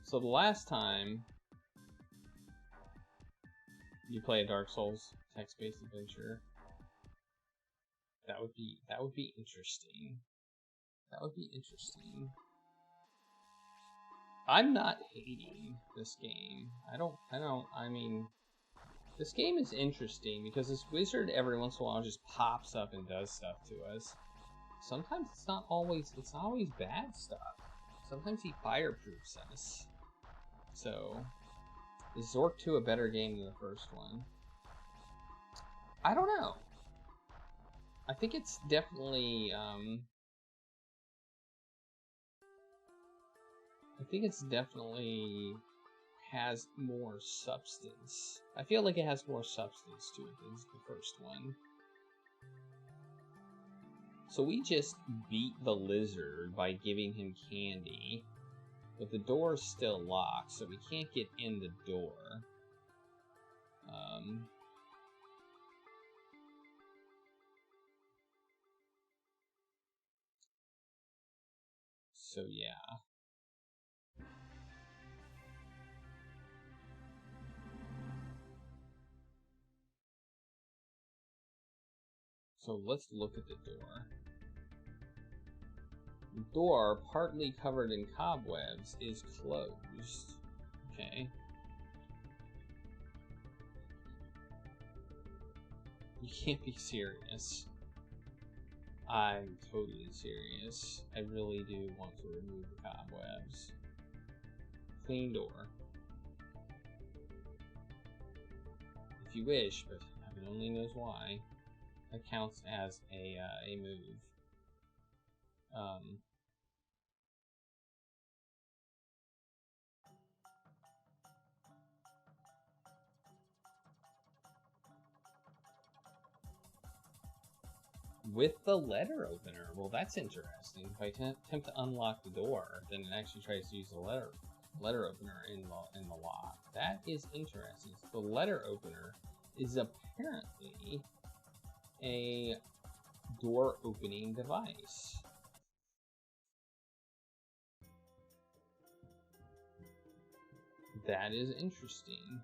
So the last time you play a Dark Souls text-based adventure, that would be interesting. That would be interesting. I'm not hating this game. I mean, this game is interesting because this wizard every once in a while just pops up and does stuff to us. Sometimes it's not always bad stuff. Sometimes he fireproofs us. So, is Zork II a better game than the first one? I don't know. I think it's definitely, has more substance. I feel like it has more substance to it than the first one. So we just beat the lizard by giving him candy, but the door's still locked, so we can't get in the door. So yeah. So let's look at the door. The door, partly covered in cobwebs, is closed. Okay. You can't be serious. I'm totally serious. I really do want to remove the cobwebs. Clean door. If you wish, but heaven only knows why. That counts as a move. With the letter opener. Well, that's interesting. If I attempt to unlock the door, then it actually tries to use the letter opener in the lock. That is interesting. So the letter opener is apparently a door opening device. That is interesting.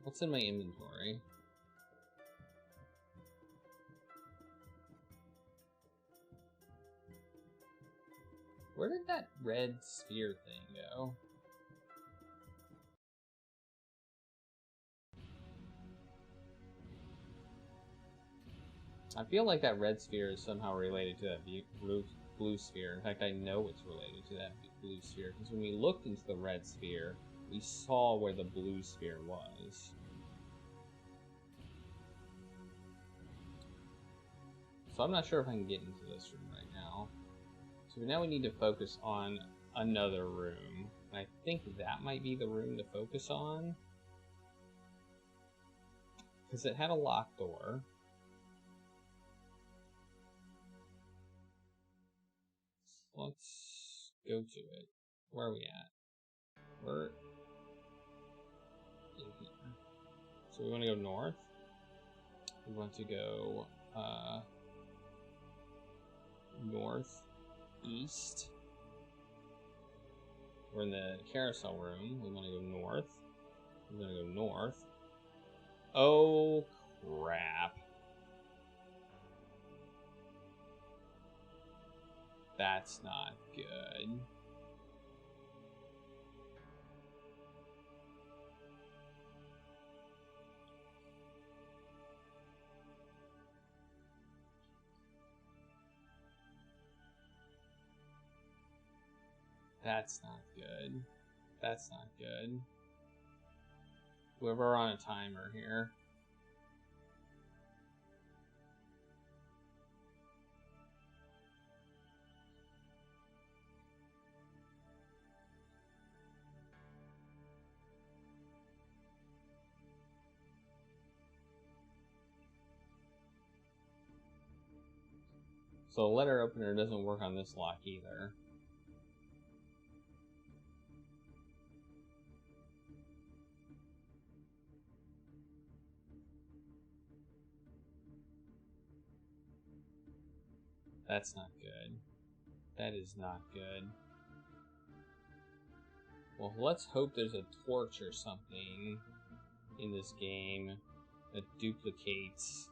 What's in my inventory? Where did that red sphere thing go? I feel like that red sphere is somehow related to that blue sphere. In fact, I know it's related to that blue sphere, because when we looked into the red sphere, we saw where the blue sphere was. So I'm not sure if I can get into this room right now. So now we need to focus on another room. And I think that might be the room to focus on, because it had a locked door. Let's go to it. Where are we at? We're in here. So we want to go north. We want to go northeast. We're in the carousel room. We want to go north. We're going to go north. Oh, crap. That's not good. That's not good. That's not good. We're on a timer here. So the letter opener doesn't work on this lock either. That's not good. That is not good. Well, let's hope there's a torch or something in this game that duplicates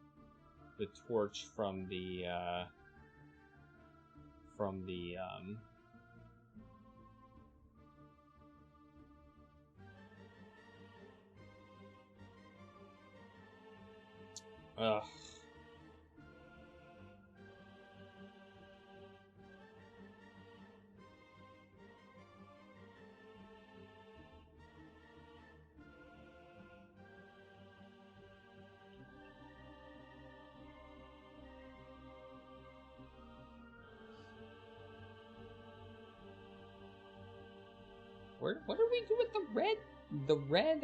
the torch from the ugh. What do we do with the red? The red,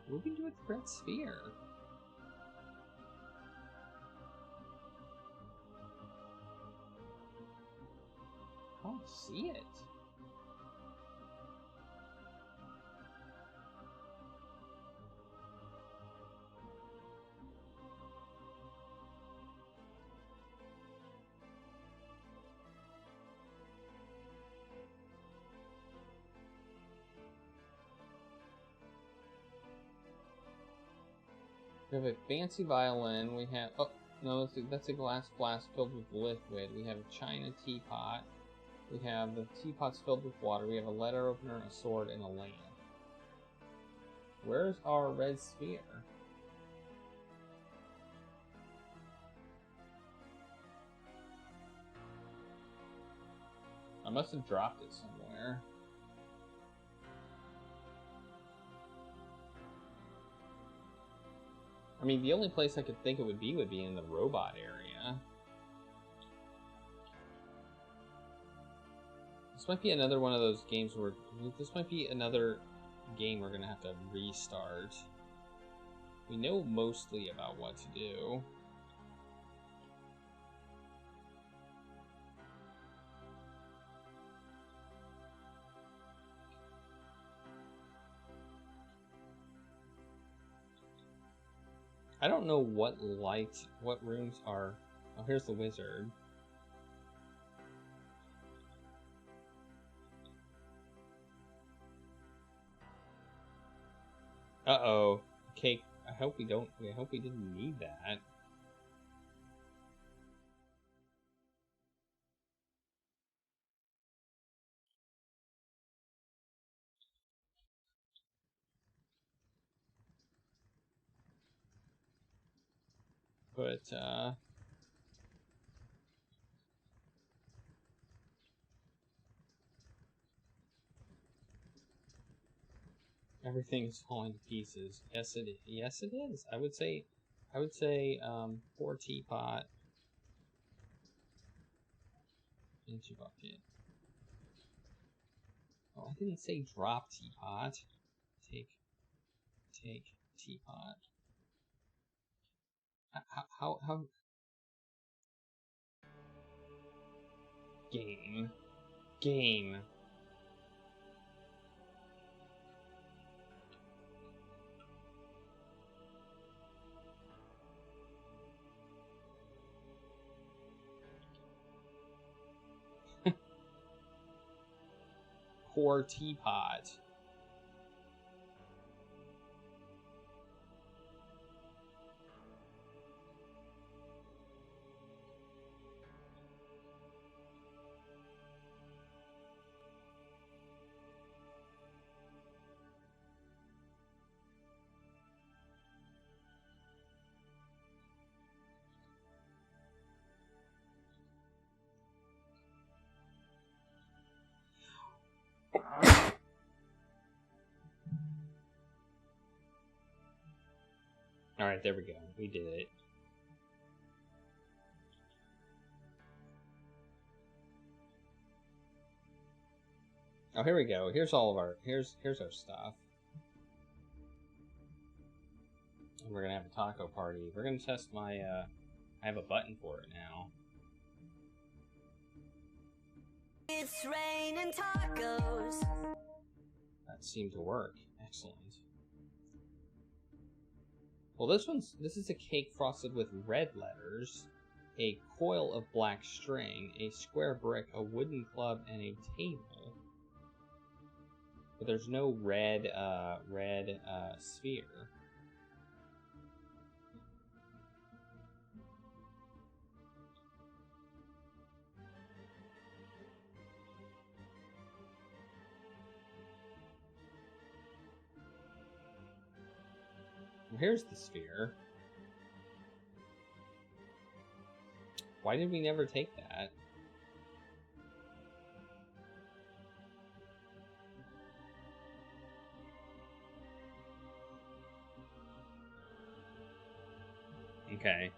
what do we do with the red sphere? I don't see it. We have a fancy violin. We have... Oh, no, that's a glass flask filled with liquid. We have a china teapot. We have the teapots filled with water. We have a letter opener, a sword, and a lamp. Where's our red sphere? I must have dropped it somewhere. I mean, the only place I could think it would be in the robot area. This might be another one of those games where... This might be another game we're going to have to restart. We know mostly about what to do. I don't know what rooms are... Oh, here's the wizard. Uh-oh. Okay, I hope we didn't need that. But, everything is falling to pieces. Yes, it is. Yes, it is. I would say, pour teapot into bucket. Oh, I didn't say drop teapot. Take teapot. How? Game. Pour teapot. Alright, there we go. We did it. Oh, here we go. Here's all of our... Here's our stuff. And we're gonna have a taco party. We're gonna test my, I have a button for it now. It's raining tacos. That seemed to work. Excellent. Well, this is a cake frosted with red letters, a coil of black string, a square brick, a wooden club, and a table. But there's no red sphere. Well, here's the sphere. Why did we never take that? Okay.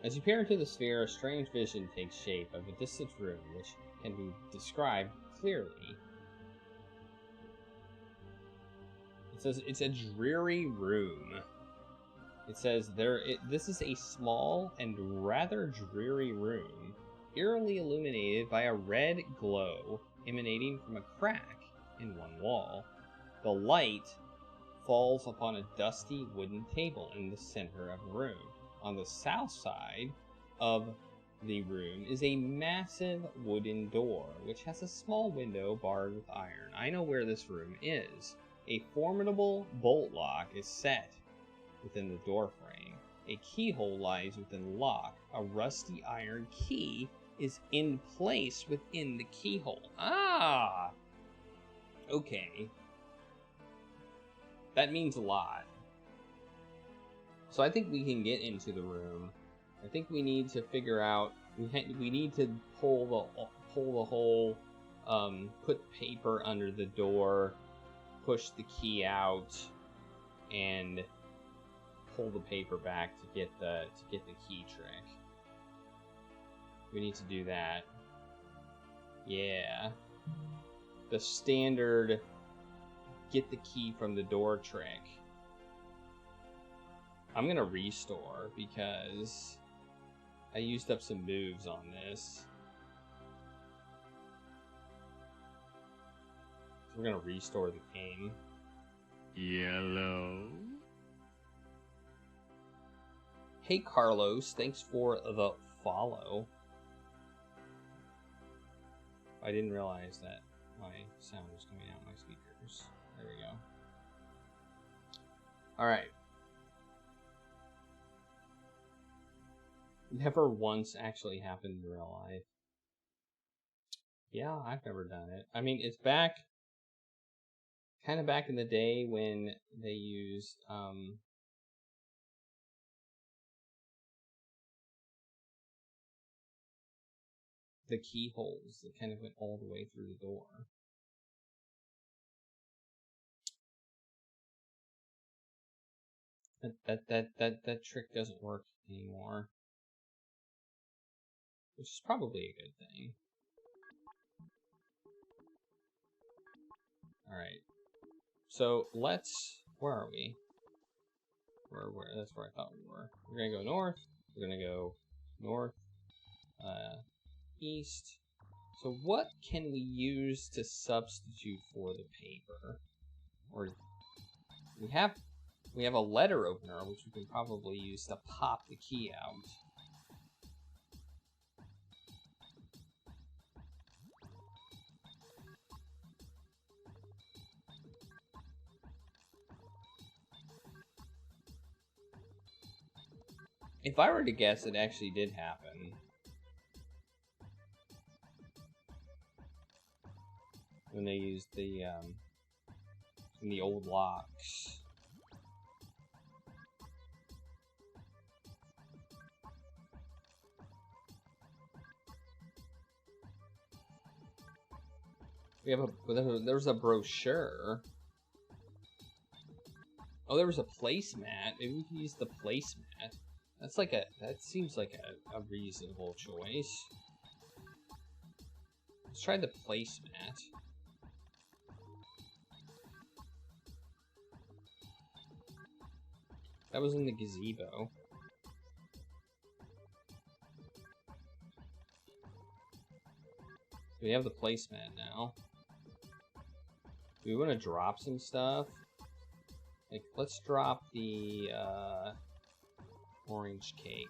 As you peer into the sphere, a strange vision takes shape of a distant room, which can be described clearly. It says it's a dreary room. It says this is a small and rather dreary room, eerily illuminated by a red glow emanating from a crack in one wall. The light falls upon a dusty wooden table in the center of the room. On the south side of the room is a massive wooden door, which has a small window barred with iron. I know where this room is. A formidable bolt lock is set within the door frame. A keyhole lies within the lock. A rusty iron key is in place within the keyhole. Ah! Okay. That means a lot. So I think we can get into the room. I think we need to figure out. We need to pull the hole, put paper under the door, push the key out, and pull the paper back to get the key trick. We need to do that. Yeah. The standard get the key from the door trick. I'm gonna restore because I used up some moves on this. So we're gonna restore the game. Yellow. Hey Carlos, thanks for the follow. I didn't realize that my sound was coming out my speakers. There we go. Alright. Never once actually happened in real life. Yeah, I've never done it. I mean, it's back, kind of back in the day when they used, the keyholes that kind of went all the way through the door. That trick doesn't work anymore. Which is probably a good thing. Alright. So let's, where are we? Where, that's where I thought we were. We're gonna go north. We're gonna go north, east. So what can we use to substitute for the paper? Or we have a letter opener, which we can probably use to pop the key out. If I were to guess, it actually did happen. When they used the, in the old locks. We have there's a brochure. Oh, there was a placemat. Maybe we can use the placemat. That seems like a reasonable choice. Let's try the placemat. That was in the gazebo. We have the placemat now. Do we want to drop some stuff? Like, let's drop the orange cake.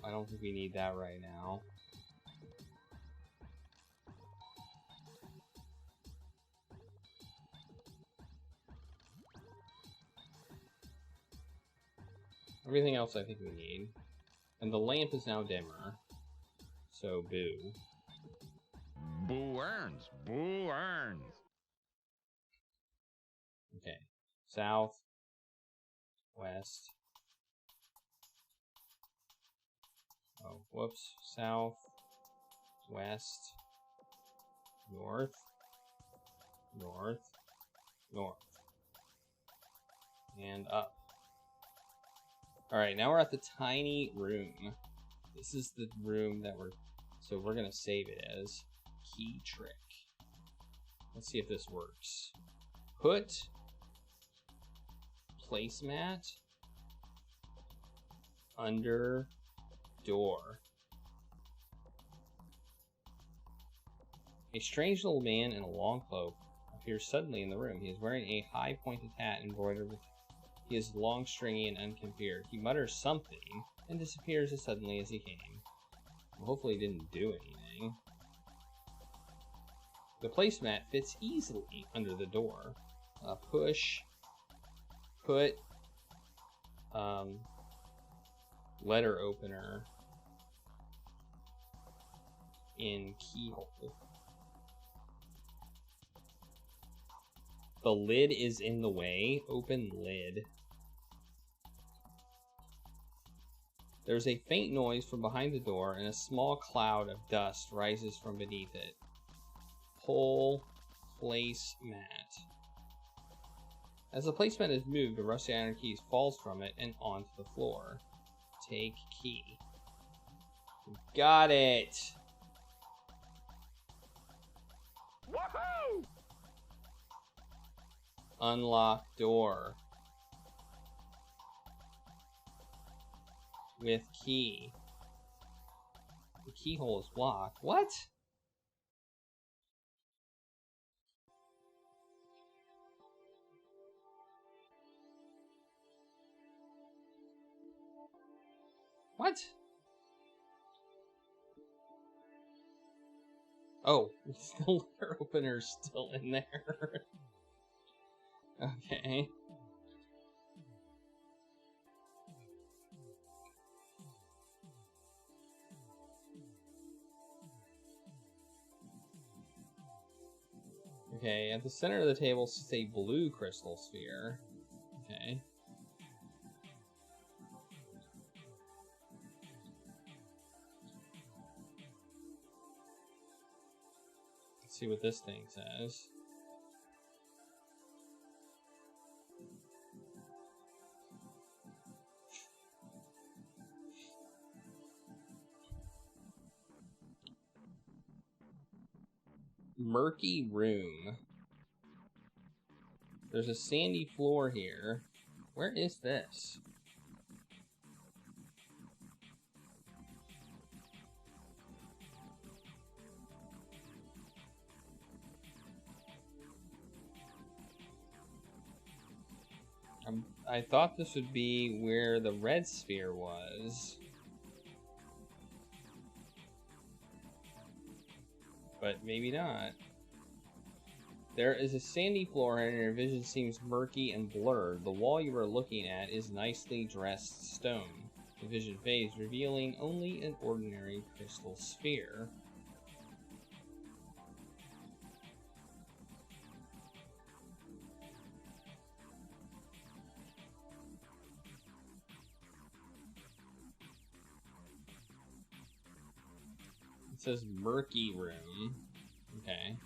I don't think we need that right now. Everything else I think we need. And the lamp is now dimmer. So, boo. Boo earns. Boo earns. Okay. South. West. Oh, whoops. South. West. North. North. North. And up. Alright, now we're at the tiny room. This is the room that so we're gonna save it as key trick. Let's see if this works. Put placemat under door. A strange little man in a long cloak appears suddenly in the room. He is wearing a high pointed hat embroidered with. He is long, stringy, and unkempt. He mutters something and disappears as suddenly as he came. Well, hopefully he didn't do anything. The placemat fits easily under the door. Push. Put. Letter opener in keyhole. The lid is in the way. Open lid. There's a faint noise from behind the door, and a small cloud of dust rises from beneath it. Pull placemat. As the placemat is moved, a rusty iron key falls from it and onto the floor. Take key. Got it! Woohoo! Unlock door. With key. The keyhole is blocked. What? What? Oh, the letter opener's still in there. Okay. Okay, at the center of the table sits a blue crystal sphere. Okay. Let's see what this thing says. Murky room. There's a sandy floor here. Where is this? I thought this would be where the red sphere was. But maybe not. There is a sandy floor and your vision seems murky and blurred. The wall you are looking at is nicely dressed stone. The vision fades, revealing only an ordinary crystal sphere. It says murky room. Okay.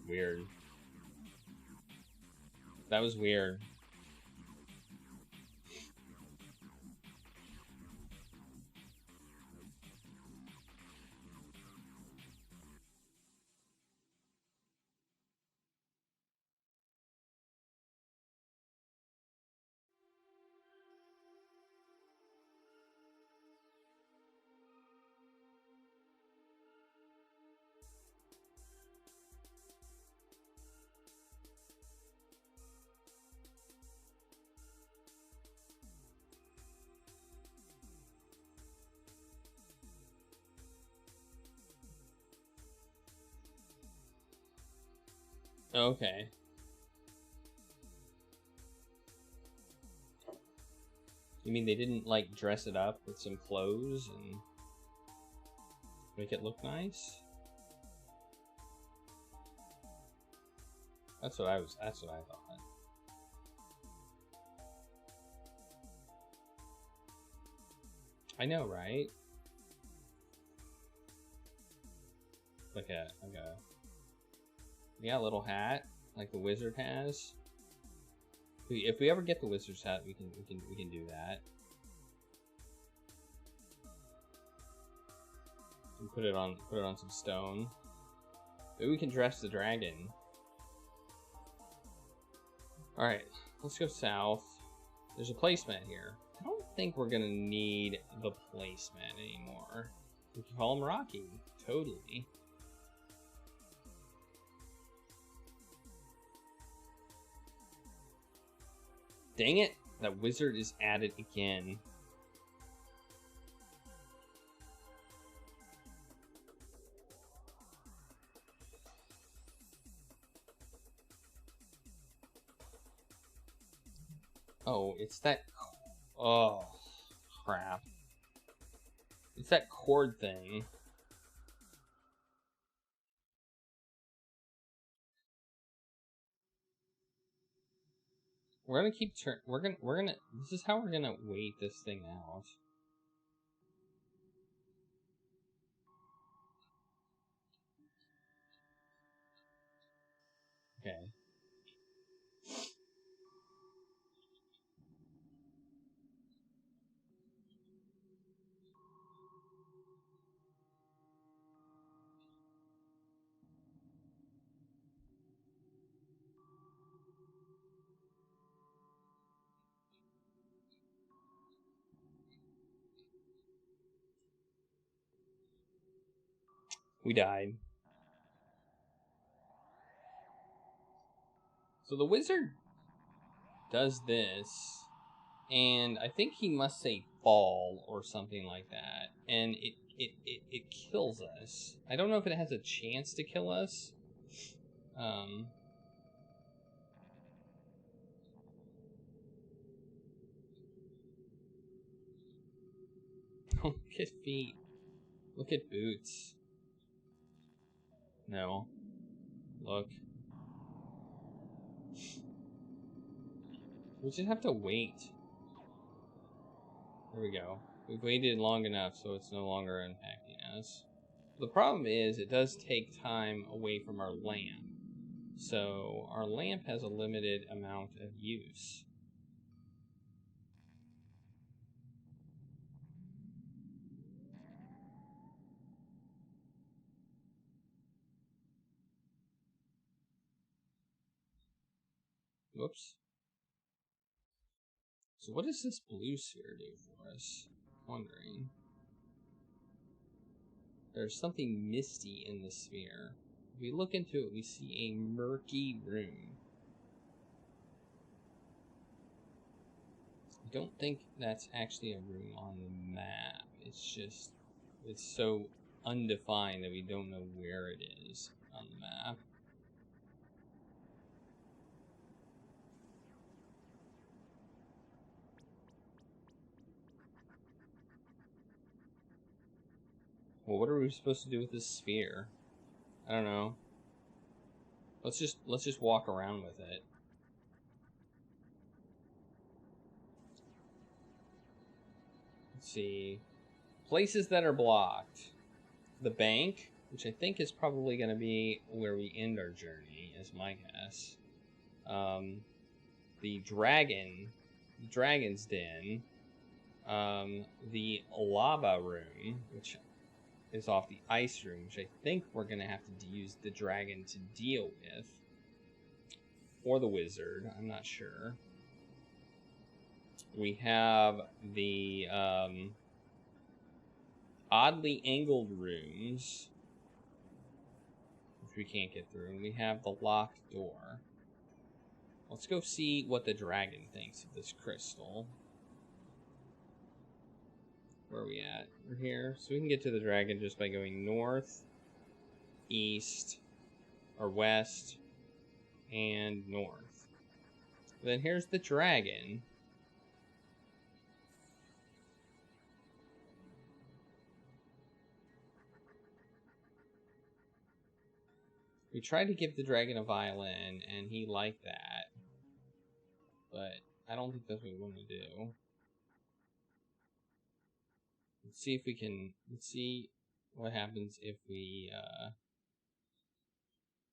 Weird. That was weird. Okay. You mean they didn't, like, dress it up with some clothes and make it look nice? That's what I thought. I know, right? Like a yeah, little hat like the wizard has. If we ever get the wizard's hat, we can do that. And put it on some stone. Maybe we can dress the dragon. All right, let's go south. There's a placemat here. I don't think we're gonna need the placemat anymore. We can call him Rocky. Totally. Dang it! That wizard is at it again. Oh, it's that... Oh, crap. It's that cord thing. We're gonna keep we're gonna this is how we're gonna wait this thing out. Okay. We died. So the wizard does this, and I think he must say fall or something like that, and it kills us. I don't know if it has a chance to kill us. Look at feet. Look at boots. No. Look. We just have to wait. There we go. We've waited long enough so it's no longer impacting us. The problem is it does take time away from our lamp. So our lamp has a limited amount of use. Whoops. So what does this blue sphere do for us? Wondering. There's something misty in the sphere. If we look into it, we see a murky room. I don't think that's actually a room on the map. It's just, it's so undefined that we don't know where it is on the map. Well, what are we supposed to do with this sphere? I don't know. Let's just walk around with it. Let's see. Places that are blocked. The bank, which I think is probably going to be where we end our journey, is my guess. The dragon's den. The lava room, which is off the ice room, which I think we're going to have to use the dragon to deal with. Or the wizard, I'm not sure. We have the oddly angled rooms, which we can't get through. And we have the locked door. Let's go see what the dragon thinks of this crystal. Where are we at? We're here. So we can get to the dragon just by going north, east, or west, and north. Then here's the dragon. We tried to give the dragon a violin, and he liked that. But I don't think that's what we want to do. Let's see if we can... Let's see what happens if we...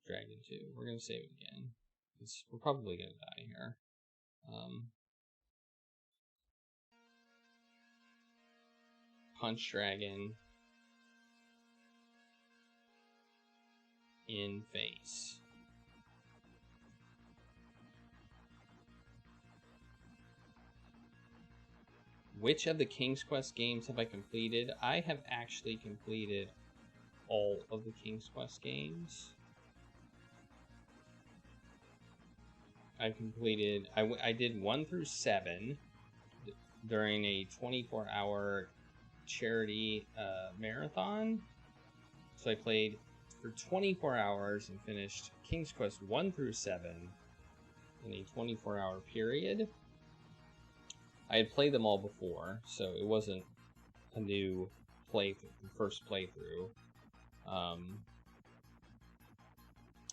Dragon 2. We're going to save it again. We're probably going to die here. Punch dragon. In face. Which of the King's Quest games have I completed? I have actually completed all of the King's Quest games. I've completed... I did 1 through 7 during a 24-hour charity marathon. So I played for 24 hours and finished King's Quest 1 through 7 in a 24-hour period. I had played them all before, so it wasn't a new playthrough, the first playthrough.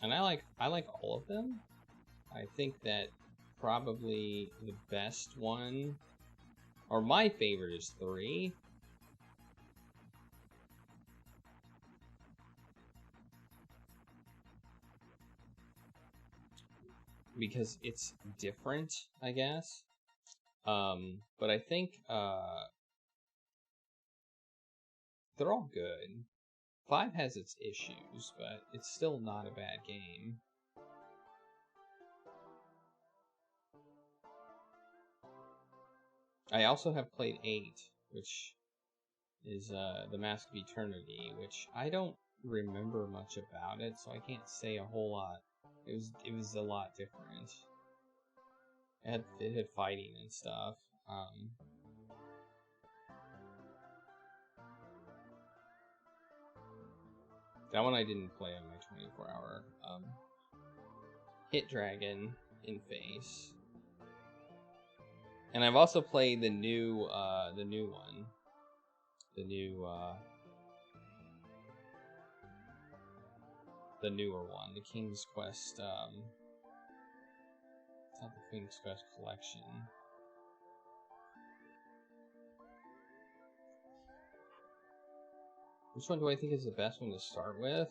And I like all of them. I think that probably the best one, or my favorite, is 3. Because it's different, I guess. But I think they're all good. 5 has its issues, but it's still not a bad game. I also have played 8, which is The Mask of Eternity, which I don't remember much about it, so I can't say a whole lot. It was a lot different. It had fighting and stuff. That one I didn't play on my 24-hour. Hit Dragon in face. And I've also played the new one. The newer one, the King's Quest, it's not the King's Quest collection. Which one do I think is the best one to start with?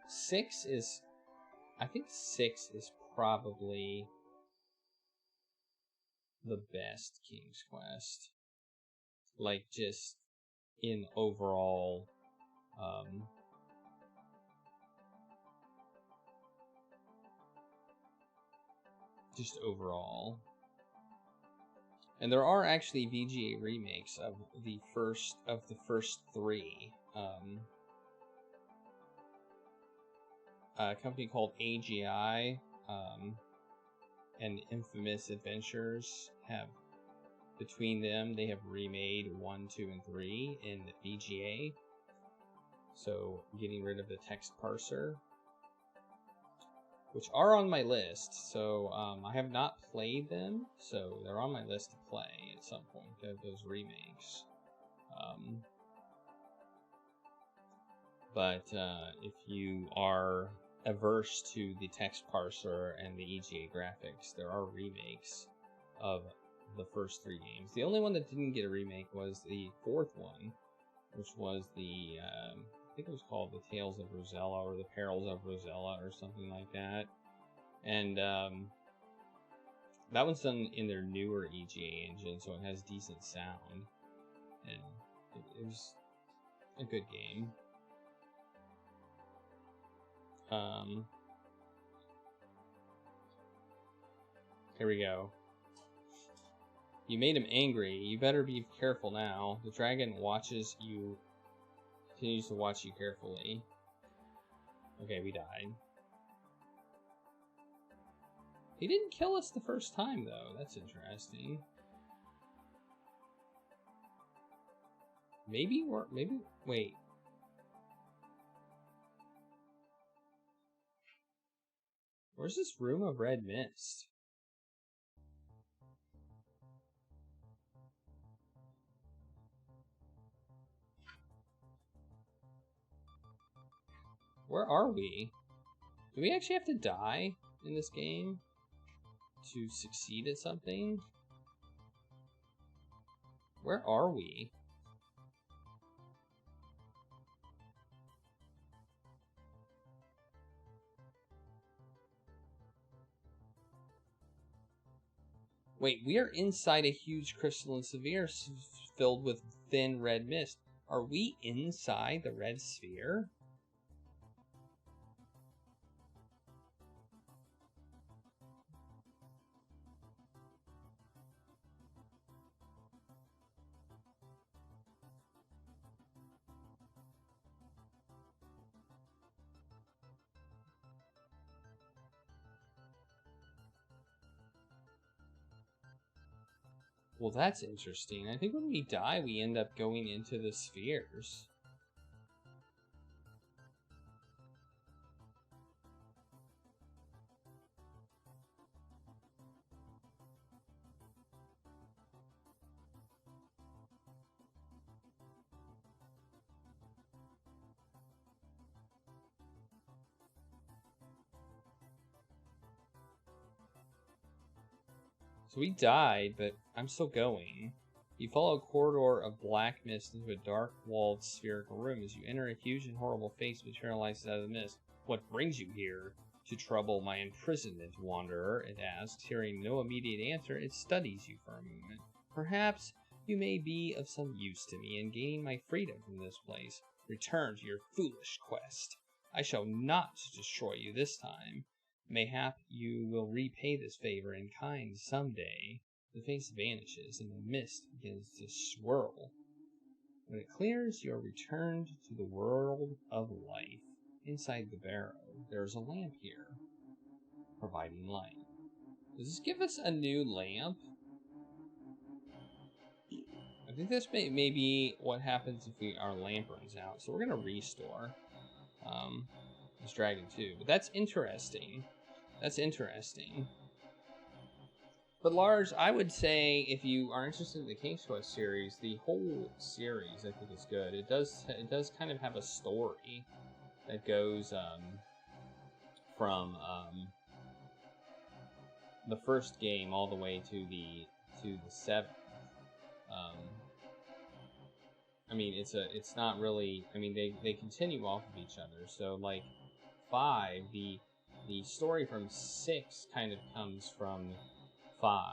6 is... I think 6 is probably the best King's Quest. Like, just in overall... just overall. And there are actually VGA remakes of the first 3. A company called AGI and Infamous Adventures have, between them, they have remade 1, 2, and 3 in VGA. So getting rid of the text parser, which are on my list. So I have not played them, so they're on my list to play at some point, those remakes. But if you are averse to the text parser and the EGA graphics, there are remakes of the first 3 games. The only one that didn't get a remake was the 4th one, which was the, I think it was called The Tales of Rosella, or The Perils of Rosella, or something like that. And that one's done in their newer EGA engine, so it has decent sound. And it was a good game. Here we go. You made him angry. You better be careful now. The dragon watches you, continues to watch you carefully. Okay, we died. He didn't kill us the first time, though. That's interesting. Maybe we're... Maybe... Wait. Where's this room of red mist? Where are we? Do we actually have to die in this game to succeed at something? Where are we? Wait, we are inside a huge crystalline sphere filled with thin red mist. Are we inside the red sphere? Well, that's interesting. I think when we die, we end up going into the spheres. So we died, but I'm still going. You follow a corridor of black mist into a dark-walled spherical room. As you enter, a huge and horrible face materializes out of the mist. What brings you here? To trouble my imprisonment, wanderer, it asks. Hearing no immediate answer, it studies you for a moment. Perhaps you may be of some use to me in gaining my freedom from this place. Return to your foolish quest. I shall not destroy you this time. Mayhap you will repay this favor in kind someday. The face vanishes, and the mist begins to swirl. When it clears, you are returned to the world of life. Inside the barrow, there is a lamp here, providing light. Does this give us a new lamp? I think this may be what happens if our lamp runs out. So we're going to restore this dragon too. But that's interesting. That's interesting. But Lars, I would say if you are interested in the King's Quest series, the whole series I think is good. It does kind of have a story that goes from the first game all the way to the seventh. I mean, it's not really. I mean, they continue off of each other. So like 5, the story from 6 kind of comes from 5.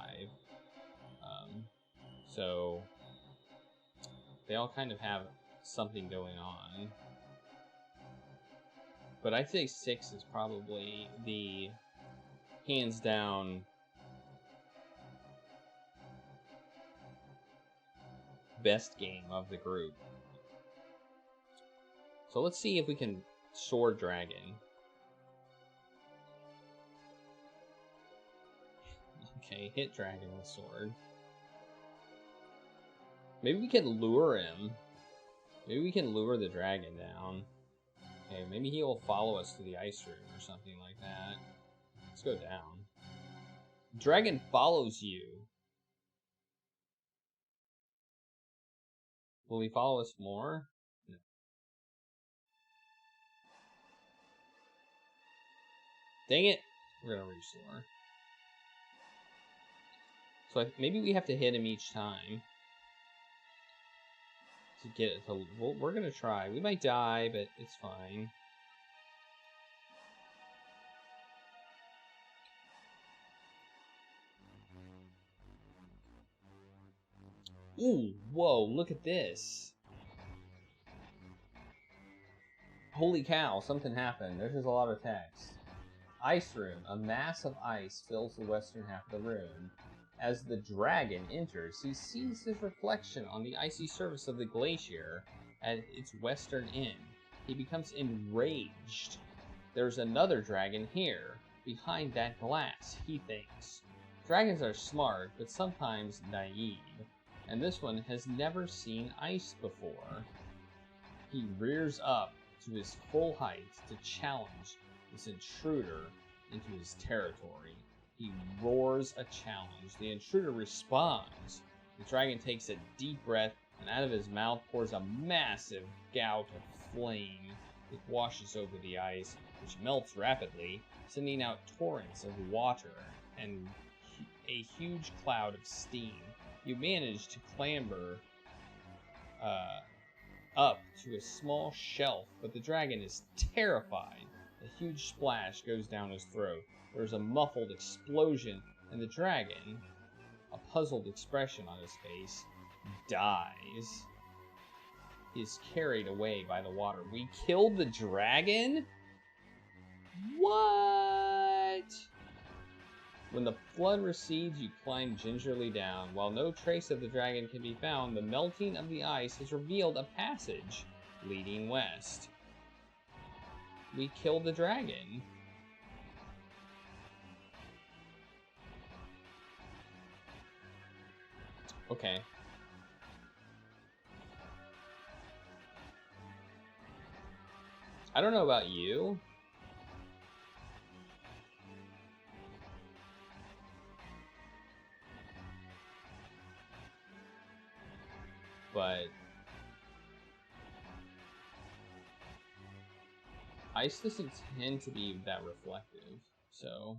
So they all kind of have something going on. But I'd say 6 is probably the hands down best game of the group. So let's see if we can sword dragon. Okay, hit dragon with sword. Maybe we can lure him. Maybe we can lure the dragon down. Okay, maybe he will follow us to the ice room or something like that. Let's go down. Dragon follows you. Will he follow us more? No. Dang it! We're gonna restore. So maybe we have to hit him each time to get it to. We're gonna try. We might die, but it's fine. Ooh, whoa, look at this. Holy cow, something happened. There's just a lot of text. Ice room. A mass of ice fills the western half of the room. As the dragon enters, he sees his reflection on the icy surface of the glacier at its western end. He becomes enraged. There's another dragon here, behind that glass, he thinks. Dragons are smart, but sometimes naive. and this one has never seen ice before. He rears up to his full height to challenge this intruder into his territory. He roars a challenge. The intruder responds. The dragon takes a deep breath, and out of his mouth pours a massive gout of flame. It washes over the ice, which melts rapidly, sending out torrents of water and a huge cloud of steam. You manage to clamber up to a small shelf, but the dragon is terrified. A huge splash goes down his throat. There's a muffled explosion, and the dragon, a puzzled expression on his face, dies. He is carried away by the water. We killed the dragon? What? When the flood recedes, you climb gingerly down. While no trace of the dragon can be found, the melting of the ice has revealed a passage leading west. We killed the dragon. Okay. I don't know about you, but ice doesn't tend to be that reflective, so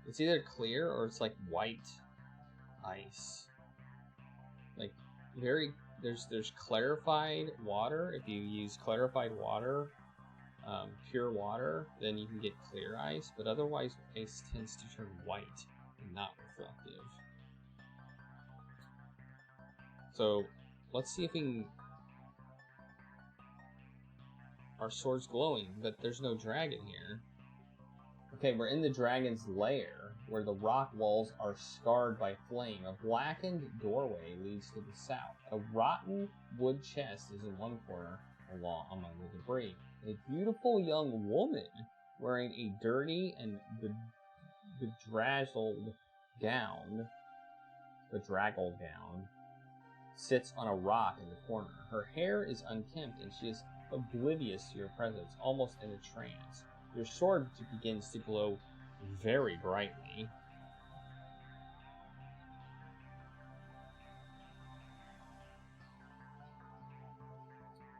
it's either clear or it's like white ice. Like there's clarified water. If you use clarified water, pure water, then you can get clear ice, but otherwise ice tends to turn white and not reflective. So let's see if we can... Our sword's glowing, but there's no dragon here. Okay, we're in the dragon's lair, where the rock walls are scarred by flame. A blackened doorway leads to the south. A rotten wood chest is in one corner, among the debris. A beautiful young woman, wearing a dirty and bedraggled gown, sits on a rock in the corner. Her hair is unkempt, and she is oblivious to your presence, almost in a trance. Your sword begins to glow very brightly.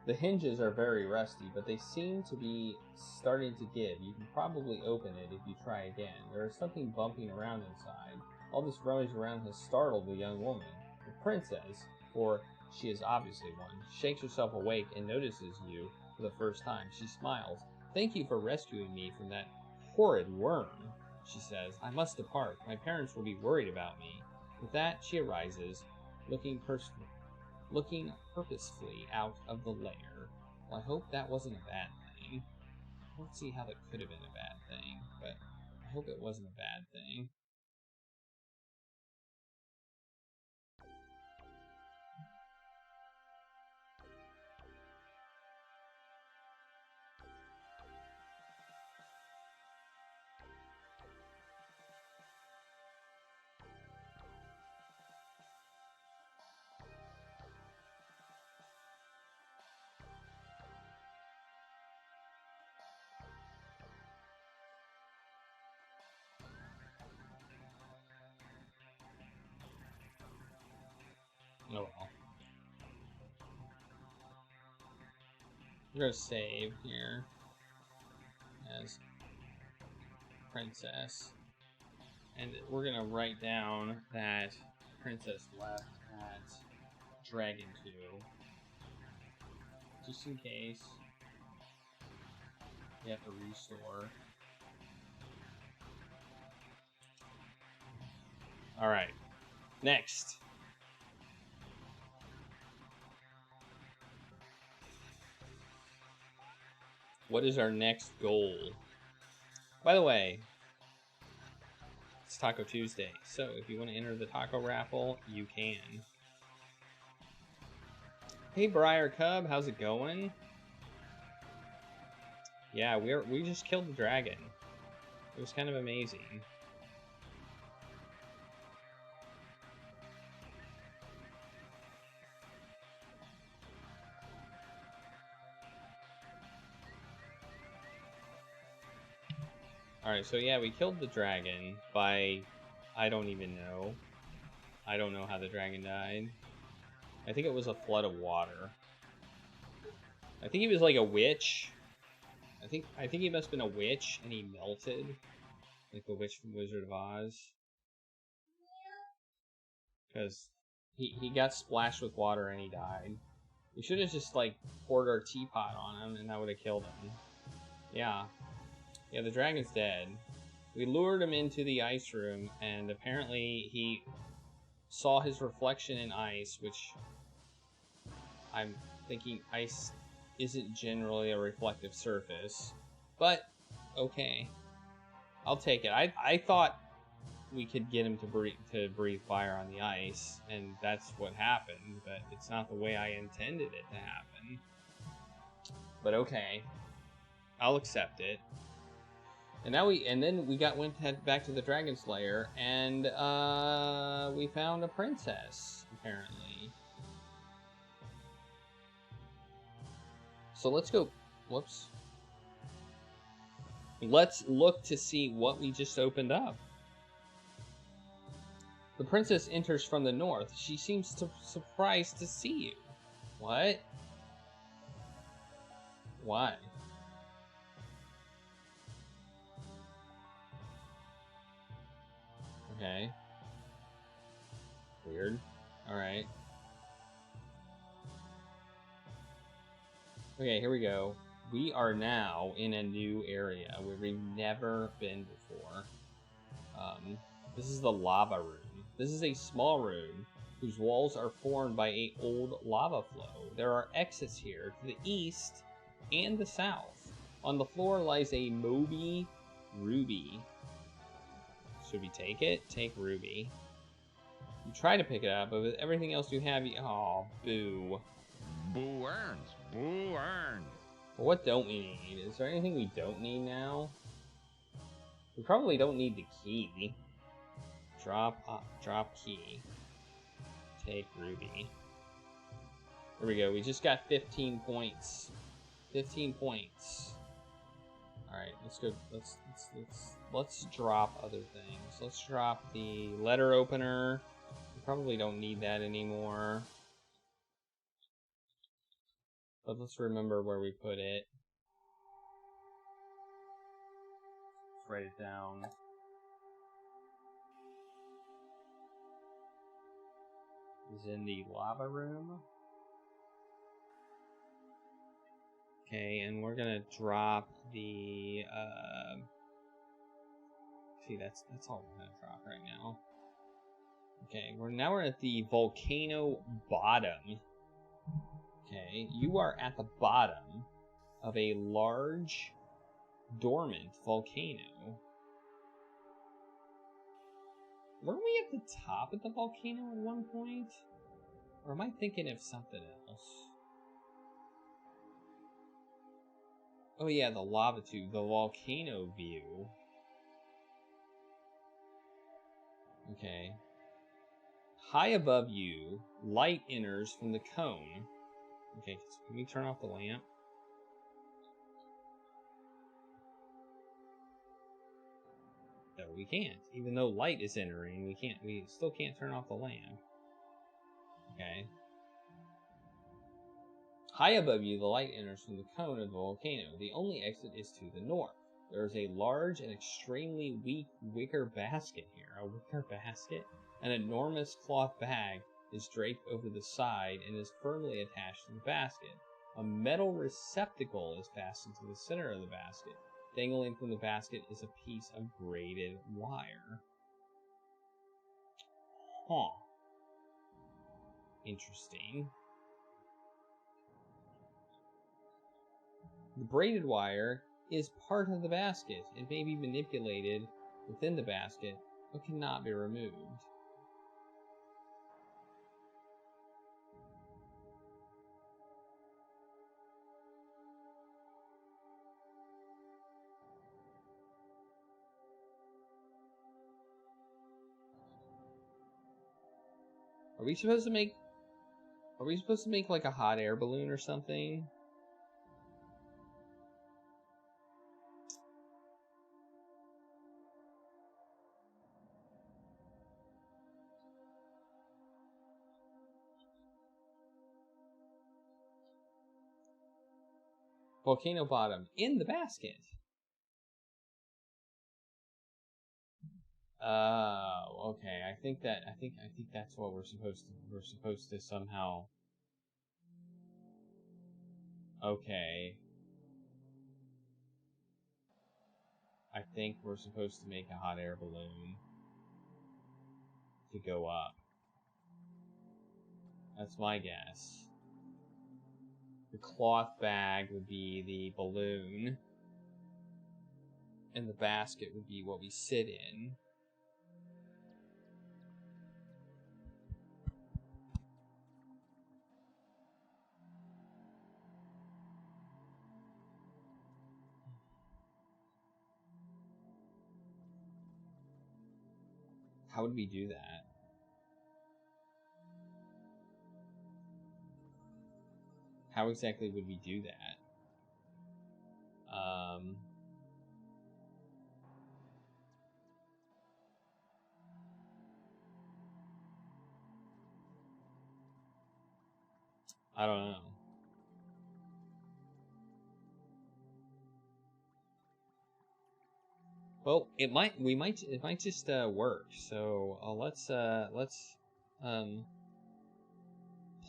The hinges are very rusty, but they seem to be starting to give. You can probably open it if you try again. There is something bumping around inside. All this rummage around has startled the young woman. The princess, for she is obviously one, shakes herself awake and notices you for the first time. She smiles. "Thank you for rescuing me from that horrid worm," she says. "I must depart. My parents will be worried about me." With that, she arises, looking purposefully out of the lair. Well, I hope that wasn't a bad thing. I don't see how that could have been a bad thing, but I hope it wasn't a bad thing. Oh well. We're gonna save here as princess, and we're gonna write down that princess left at Dragon 2, just in case you have to restore. Alright, next. What is our next goal? By the way, It's Taco Tuesday, so if you want to enter the taco raffle, you can. Hey, Briar Cub, how's it going? Yeah, we just killed the dragon. It was kind of amazing. Alright, so yeah, we killed the dragon by... I don't even know. I don't know how the dragon died. I think it was a flood of water. I think he was like a witch. I think he must have been a witch, and he melted. Like the witch from Wizard of Oz. Because he got splashed with water and he died. We should have just, like, poured our teapot on him, and that would have killed him. Yeah. Yeah, the dragon's dead. We lured him into the ice room, and apparently he saw his reflection in ice, which I'm thinking ice isn't generally a reflective surface. But, okay. I'll take it. I thought we could get him to breathe fire on the ice, and that's what happened, but it's not the way I intended it to happen. But okay. I'll accept it. And now then we went back to the Dragon Slayer, and we found a princess, apparently. So let's go. Whoops. Let's look to see what we just opened up. The princess enters from the north. She seems surprised to see you. What? Why? Okay. Weird. Alright. Okay, here we go. We are now in a new area where we've never been before. This is the lava room. This is a small room whose walls are formed by an old lava flow. There are exits here to the east and the south. On the floor lies a Moby Ruby. Should we take it? Take Ruby. You try to pick it up, but with everything else you have, oh, boo. Boo earns. Boo earns. Well, what don't we need? Is there anything we don't need now? We probably don't need the key. Drop key. Take Ruby. There we go. We just got 15 points. 15 points. Alright, let's go. Let's drop other things. Let's drop the letter opener. We probably don't need that anymore. But let's remember where we put it. Let's write it down. Is in the lava room. Okay, and we're gonna drop the see, that's all we're gonna drop right now. Okay, we're at the volcano bottom. Okay, you are at the bottom of a large dormant volcano. Weren't we at the top of the volcano at one point? Or am I thinking of something else? Oh yeah, the lava tube, the volcano view. Okay. High above you, light enters from the cone. Okay, can we turn off the lamp? No, we can't. Even though light is entering, we still can't turn off the lamp. Okay. High above you, the light enters from the cone of the volcano. The only exit is to the north. There is a large and extremely weak wicker basket here. A wicker basket? An enormous cloth bag is draped over the side and is firmly attached to the basket. A metal receptacle is fastened to the center of the basket. Dangling from the basket is a piece of braided wire. Huh. Interesting. The braided wire is part of the basket. It may be manipulated within the basket What cannot be removed? Are we supposed to make like a hot air balloon or something? Volcano bottom in the basket. Oh, okay. I think that's what we're supposed to somehow. Okay. I think we're supposed to make a hot air balloon to go up. That's my guess. The cloth bag would be the balloon, and the basket would be what we sit in. How would we do that? How exactly would we do that? I don't know. Well, it might just work. So let's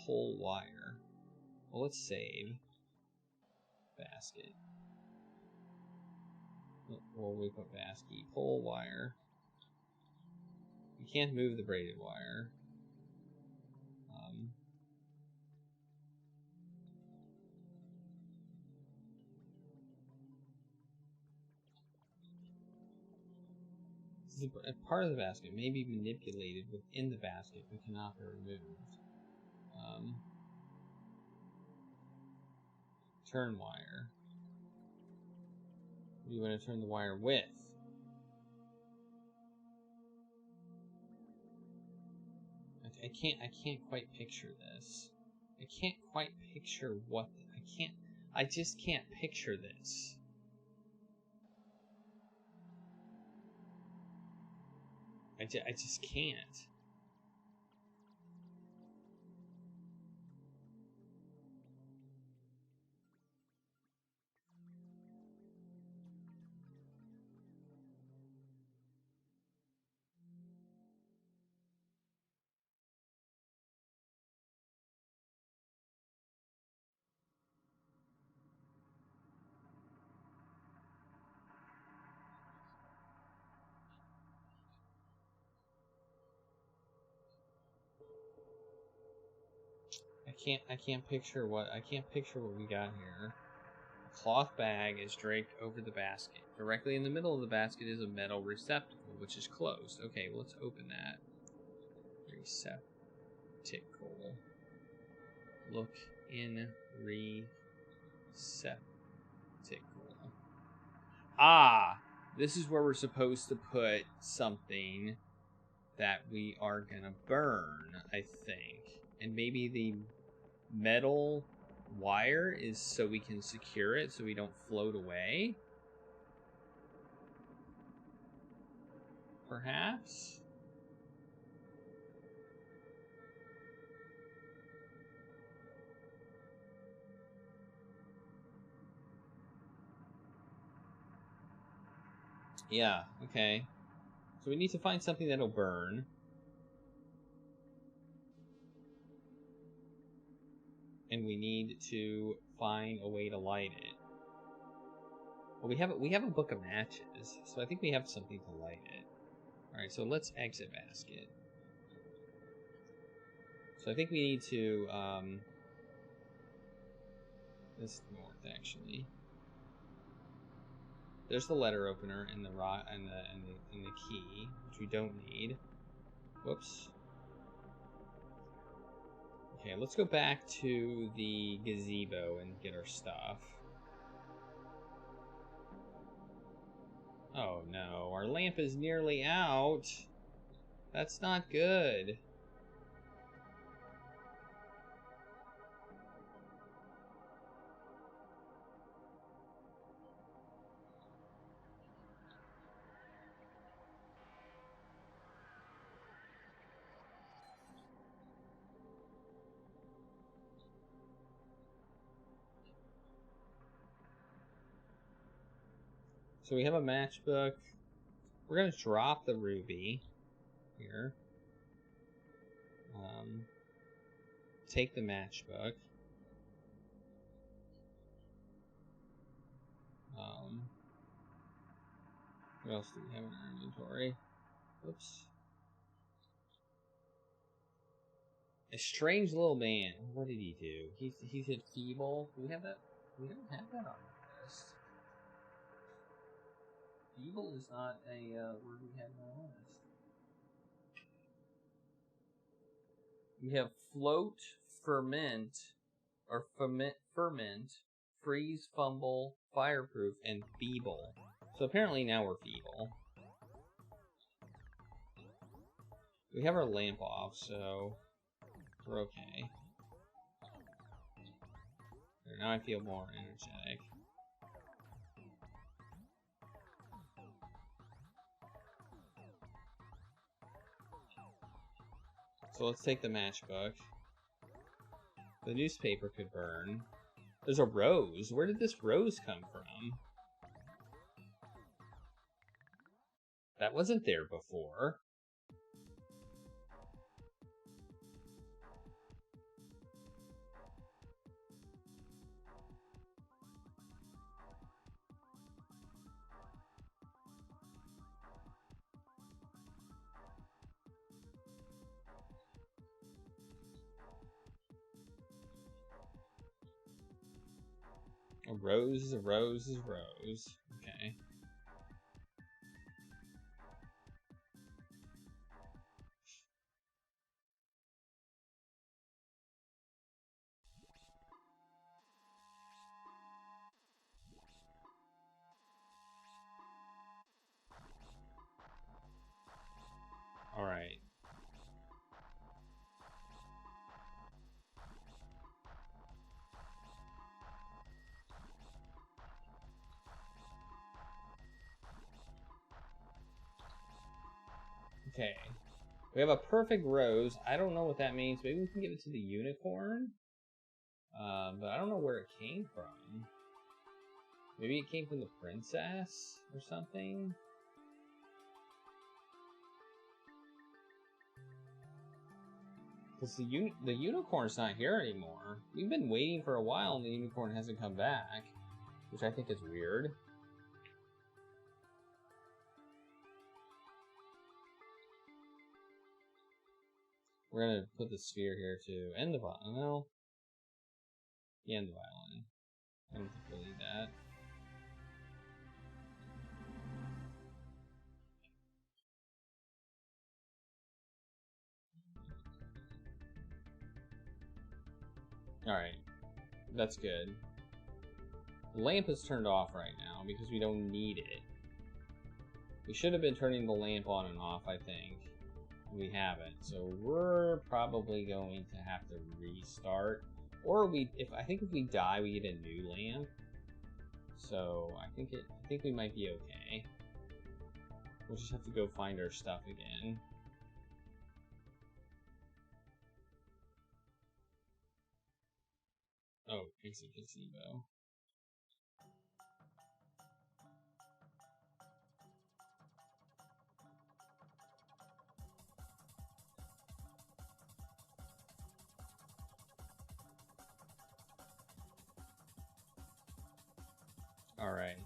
pull wire. Well, let's save basket. Well, we put basket. Pull wire. You can't move the braided wire. A part of the basket may be manipulated within the basket but cannot be removed. Turn wire. What do you want to turn the wire with? I can't quite picture this. I can't quite picture what I just can't picture this. I just can't. I can't picture what we got here. A cloth bag is draped over the basket. Directly in the middle of the basket is a metal receptacle, which is closed. Okay, well, let's open that. Receptacle. Look in receptacle. Ah! This is where we're supposed to put something that we are gonna burn, I think. And maybe the metal wire is so we can secure it so we don't float away. Perhaps? Yeah, okay. So we need to find something that'll burn. And we need to find a way to light it. Well, we have a book of matches, so I think we have something to light it. Alright, so let's exit basket. So I think we need to, this north, actually. There's the letter opener and the rock and the key, which we don't need. Whoops. Okay, let's go back to the gazebo and get our stuff. Oh no, our lamp is nearly out. That's not good. So we have a matchbook. We're gonna drop the ruby here. Take the matchbook. What else do we have in our inventory? Oops. A strange little man. What did he do? He said feeble. Do we have that? We don't have that on the list. Feeble is not a word we have on our list. We have float, ferment, or ferment, freeze, fumble, fireproof, and feeble. So apparently now we're feeble. We have our lamp off, so we're okay. There, now I feel more energetic. So let's take the matchbook. The newspaper could burn. There's a rose. Where did this rose come from? That wasn't there before. A rose is a rose is a rose. Okay. All right. Okay. We have a perfect rose. I don't know what that means. Maybe we can give it to the unicorn. But I don't know where it came from. Maybe it came from the princess or something. Because the unicorn's not here anymore. We've been waiting for a while and the unicorn hasn't come back, which I think is weird. We're gonna put the sphere here too, and the violin. Well, yeah, and the violin. I don't think we'll need that. Alright, that's good. The lamp is turned off right now because we don't need it. We should have been turning the lamp on and off, I think. We haven't, so we're probably going to have to restart. Or I think if we die, we get a new lamp. So I think we might be okay. We'll just have to go find our stuff again. Oh, it's a gazebo. All right.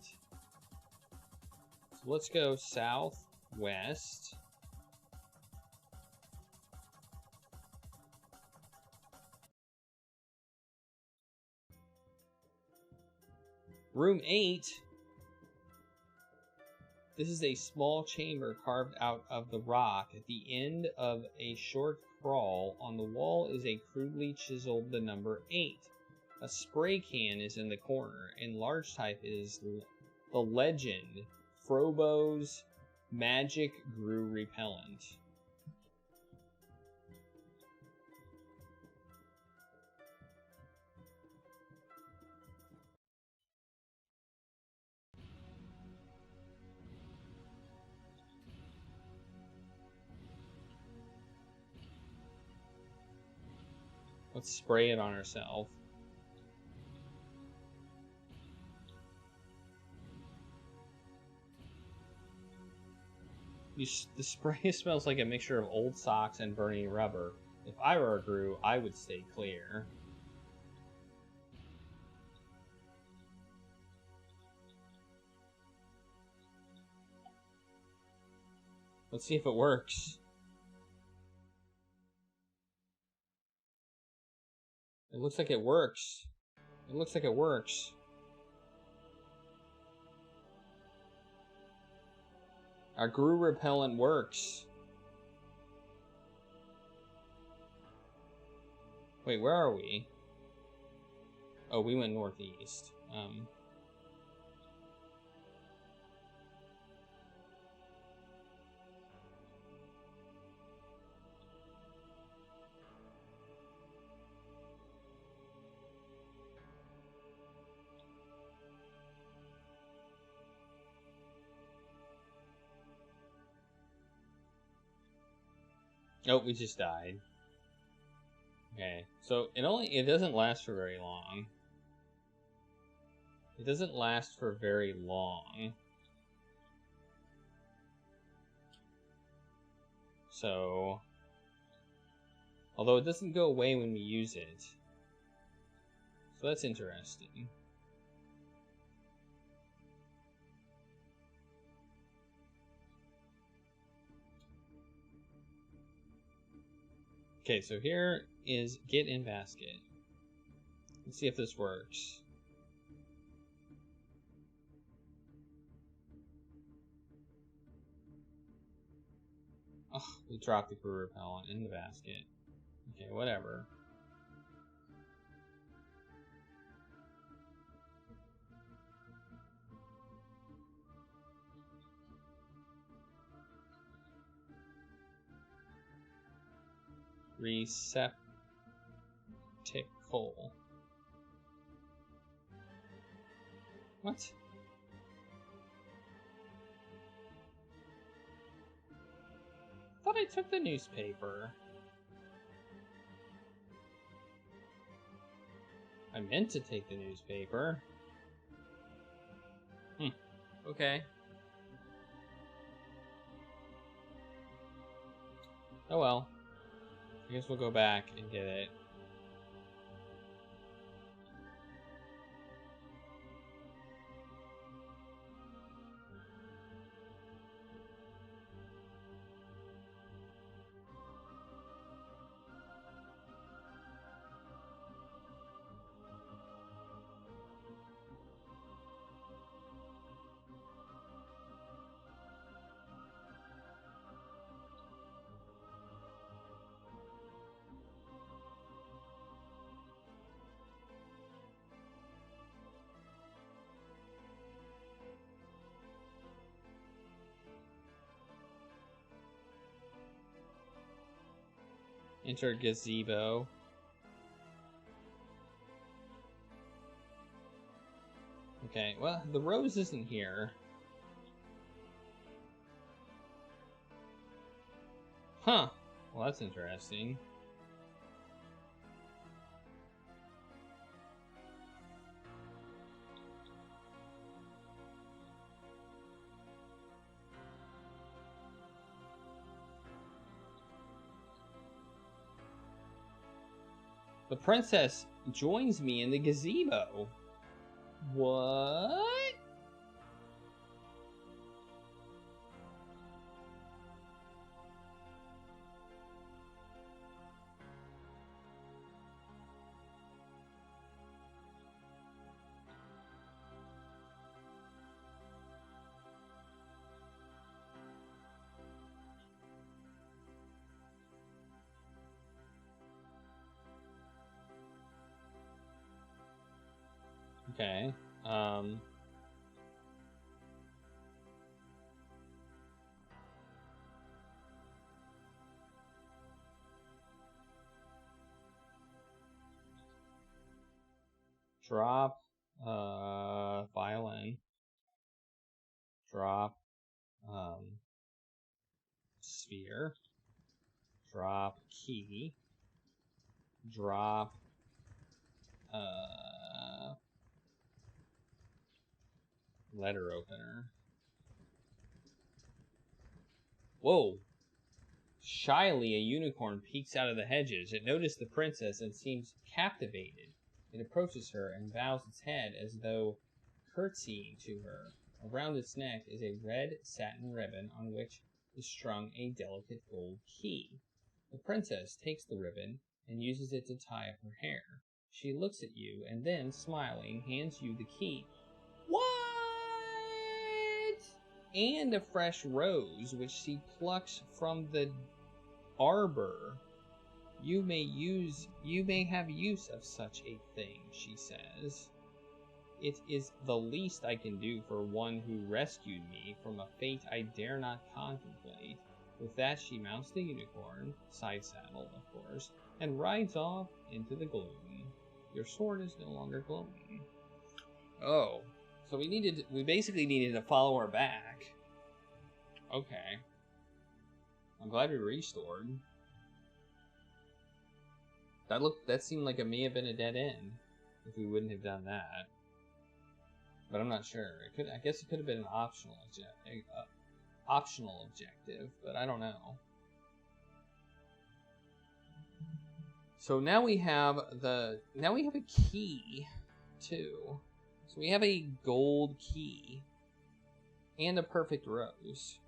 So let's go southwest. Room 8. This is a small chamber carved out of the rock. At the end of a short crawl on the wall is a crudely chiseled the number 8. A spray can is in the corner, and large type is the legend Frobozz Magic Grew Repellent. Let's spray it on ourselves. The spray smells like a mixture of old socks and burning rubber. If I were a Gru, I would stay clear. Let's see if it works. It looks like it works. It looks like it works. Our Gru repellent works. Wait, where are we? Oh, we went northeast. Oh, we just died. Okay, so it doesn't last for very long. It doesn't last for very long. So, although it doesn't go away when we use it. So that's interesting. Okay, so here is get in basket. Let's see if this works. Oh, we dropped the Gru repellent in the basket. Okay, whatever. Receptacle. What? I thought I took the newspaper. I meant to take the newspaper. Okay. Oh well. I guess we'll go back and get it. Enter gazebo. Okay, well, the rose isn't here. Huh. Well, that's interesting. The princess joins me in the gazebo. What? Okay. Drop violin. Drop sphere. Drop key. Drop letter opener. Whoa! Shyly, a unicorn peeks out of the hedges. It noticed the princess and seems captivated. It approaches her and bows its head as though curtsying to her. Around its neck is a red satin ribbon on which is strung a delicate gold key. The princess takes the ribbon and uses it to tie up her hair. She looks at you and then, smiling, hands you the key. What? And a fresh rose, which she plucks from the arbor. You may have use of such a thing, she says. It is the least I can do for one who rescued me from a fate I dare not contemplate. With that, she mounts the unicorn, side saddle, of course, and rides off into the gloom. Your sword is no longer glowing. Oh, so we basically needed to follow her back. Okay. I'm glad we restored. That seemed like it may have been a dead end if we wouldn't have done that. But I'm not sure. I guess it could have been an optional objective, but I don't know. So now we have a key too. So we have a gold key and a perfect rose.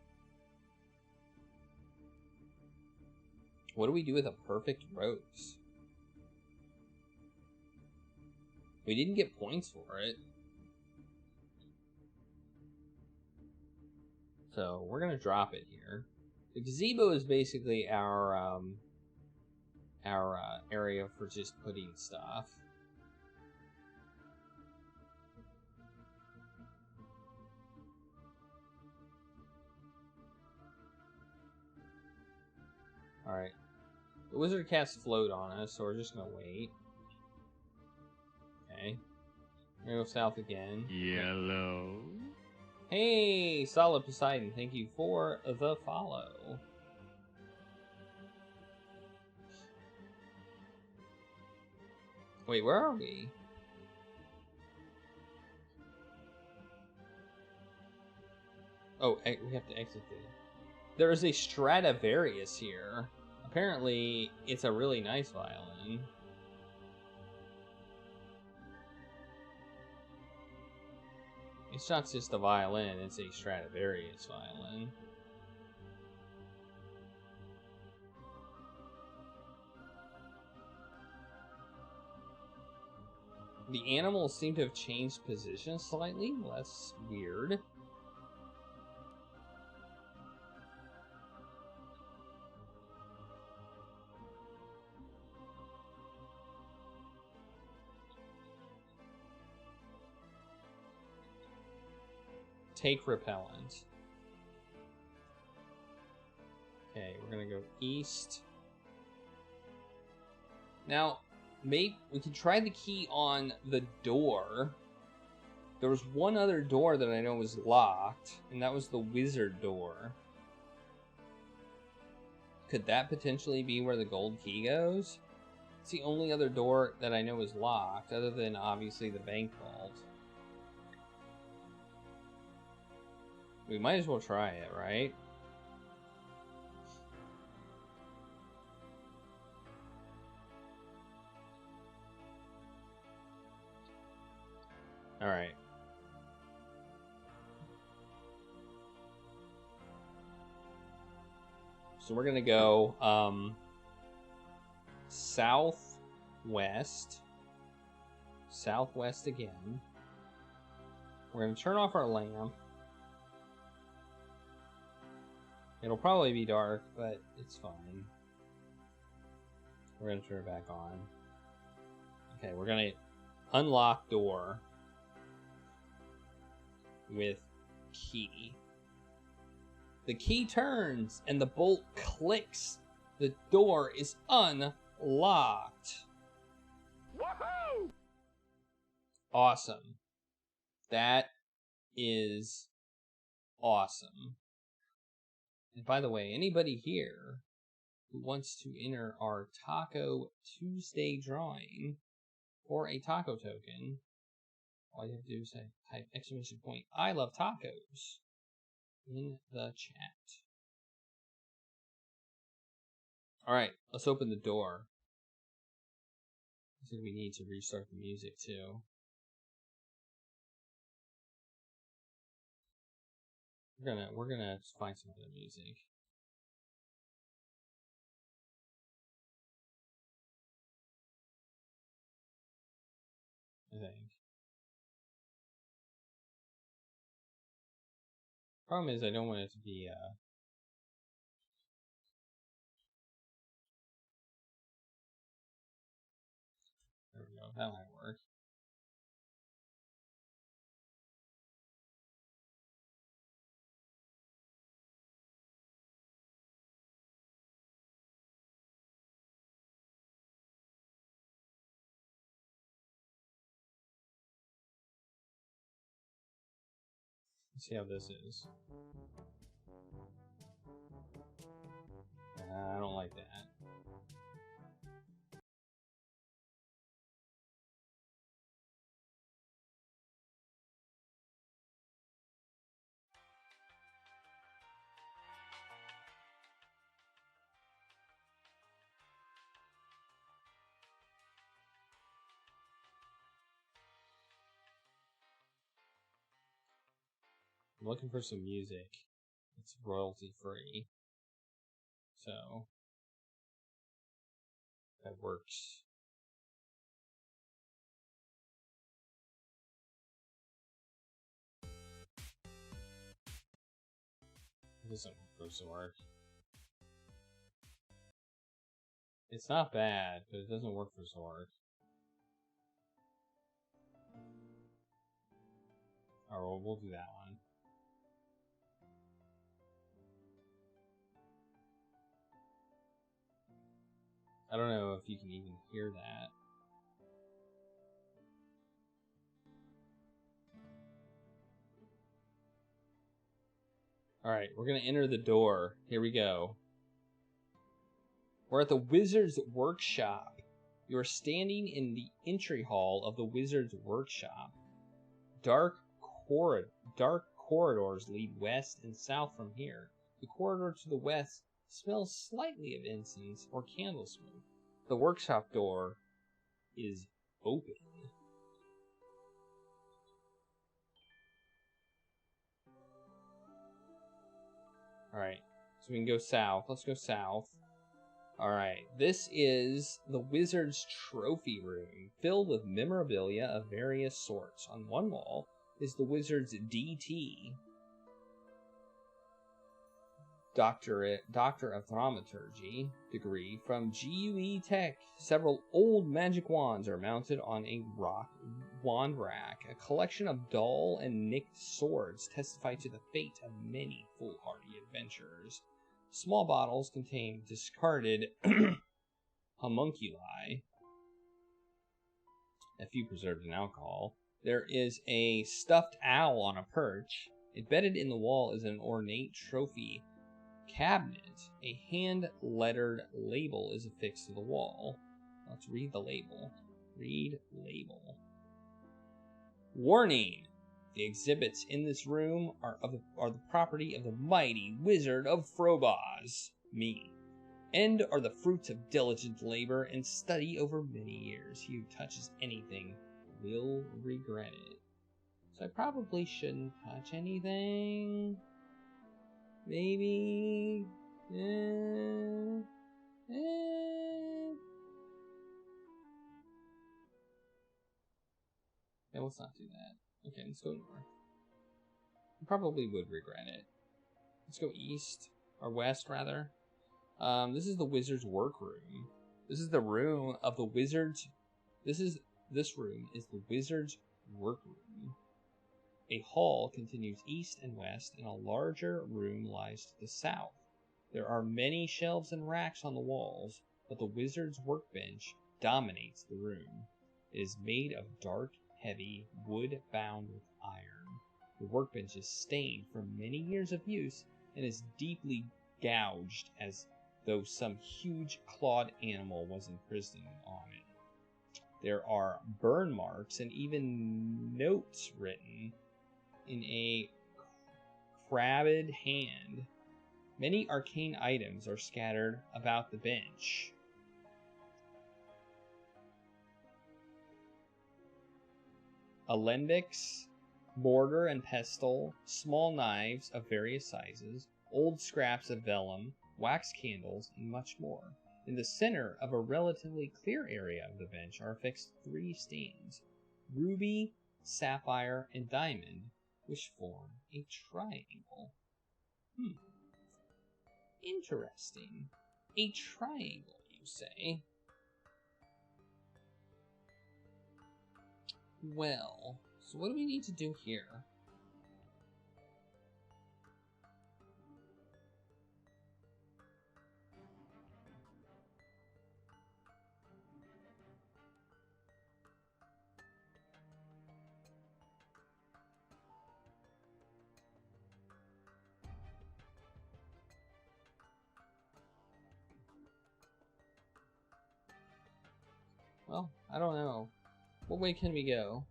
What do we do with a perfect rose? We didn't get points for it. So we're gonna drop it here. The gazebo is basically our area for just putting stuff. Alright. The wizard casts float on us, so we're just gonna wait. Okay. We're gonna go south again. Yellow. Hey, Solid Poseidon, thank you for the follow. Wait, where are we? Oh, we have to exit it. There is a Stradivarius here. Apparently, it's a really nice violin. It's not just a violin, it's a Stradivarius violin. The animals seem to have changed position slightly. Well, that's weird. Take repellent. Okay, we're gonna go east. Now, maybe we can try the key on the door. There was one other door that I know was locked, and that was the wizard door. Could that potentially be where the gold key goes? It's the only other door that I know is locked, other than obviously the bank vault. We might as well try it, right? Alright. So we're gonna go southwest. Southwest again. We're gonna turn off our lamp. It'll probably be dark, but it's fine. We're gonna turn it back on. Okay, we're gonna unlock door. with key. The key turns and the bolt clicks. The door is unlocked. Woohoo! Awesome. That is awesome. And by the way, anybody here who wants to enter our Taco Tuesday drawing for a taco token, all you have to do is type exclamation point, I love tacos, in the chat. Alright, let's open the door. I think we need to restart the music too. We're gonna find some other music. I think. Problem is I don't want it to be there we go, that might work. Let's see how this is. I don't like that. I'm looking for some music. It's royalty free. So that works. It doesn't work for Zork. It's not bad, but it doesn't work for Zork. Alright, well, we'll do that one. I don't know if you can even hear that. Alright, we're gonna enter the door. Here we go. We're at the Wizard's Workshop. You are standing in the entry hall of the Wizard's Workshop. Dark corridors lead west and south from here. The corridor to the west smells slightly of incense or candle smoke. The workshop door is open. Alright, so we can go south. Let's go south. Alright, this is the Wizard's Trophy Room, filled with memorabilia of various sorts. On one wall is the Wizard's DT, Doctor of Thaumaturgy degree from GUE Tech. Several old magic wands are mounted on a wand rack. A collection of dull and nicked swords testify to the fate of many foolhardy adventurers. Small bottles contain discarded homunculi, a few preserved in alcohol. There is a stuffed owl on a perch. Embedded in the wall is an ornate trophy cabinet. A hand-lettered label is affixed to the wall. Let's read the label. Read label. Warning! The exhibits in this room are the property of the mighty Wizard of Frobozz, me, and are the fruits of diligent labor and study over many years. He who touches anything will regret it. So I probably shouldn't touch anything. Maybe. Yeah, let's not do that. Okay, let's go north. I probably would regret it. Let's go east, or west, rather. This is the Wizard's workroom. This is the room of the Wizard's... This room is the Wizard's workroom. A hall continues east and west, and a larger room lies to the south. There are many shelves and racks on the walls, but the wizard's workbench dominates the room. It is made of dark, heavy wood bound with iron. The workbench is stained from many years of use and is deeply gouged as though some huge clawed animal was imprisoned on it. There are burn marks and even notes written in a crabbed hand. Many arcane items are scattered about the bench. Alembics, mortar and pestle, small knives of various sizes, old scraps of vellum, wax candles, and much more. In the center of a relatively clear area of the bench are affixed 3 stains: ruby, sapphire, and diamond, which form a triangle. Interesting. A triangle, you say? Well, so what do we need to do here? Well, I don't know. What way can we go?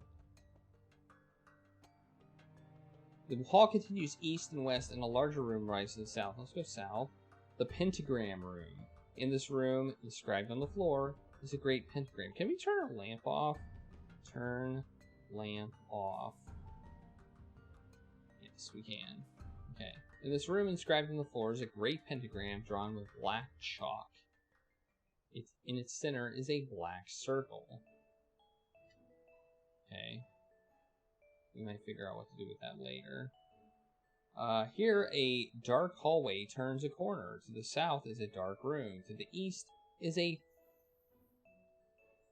The hall continues east and west, and a larger room rises to the south. Let's go south. The pentagram room. In this room, inscribed on the floor, is a great pentagram. Can we turn our lamp off? Turn lamp off. Yes, we can. Okay. In this room, inscribed on the floor, is a great pentagram drawn with black chalk. In its center is a black circle. Okay. We might figure out what to do with that later. Here, a dark hallway turns a corner. To the south is a dark room. To the east is a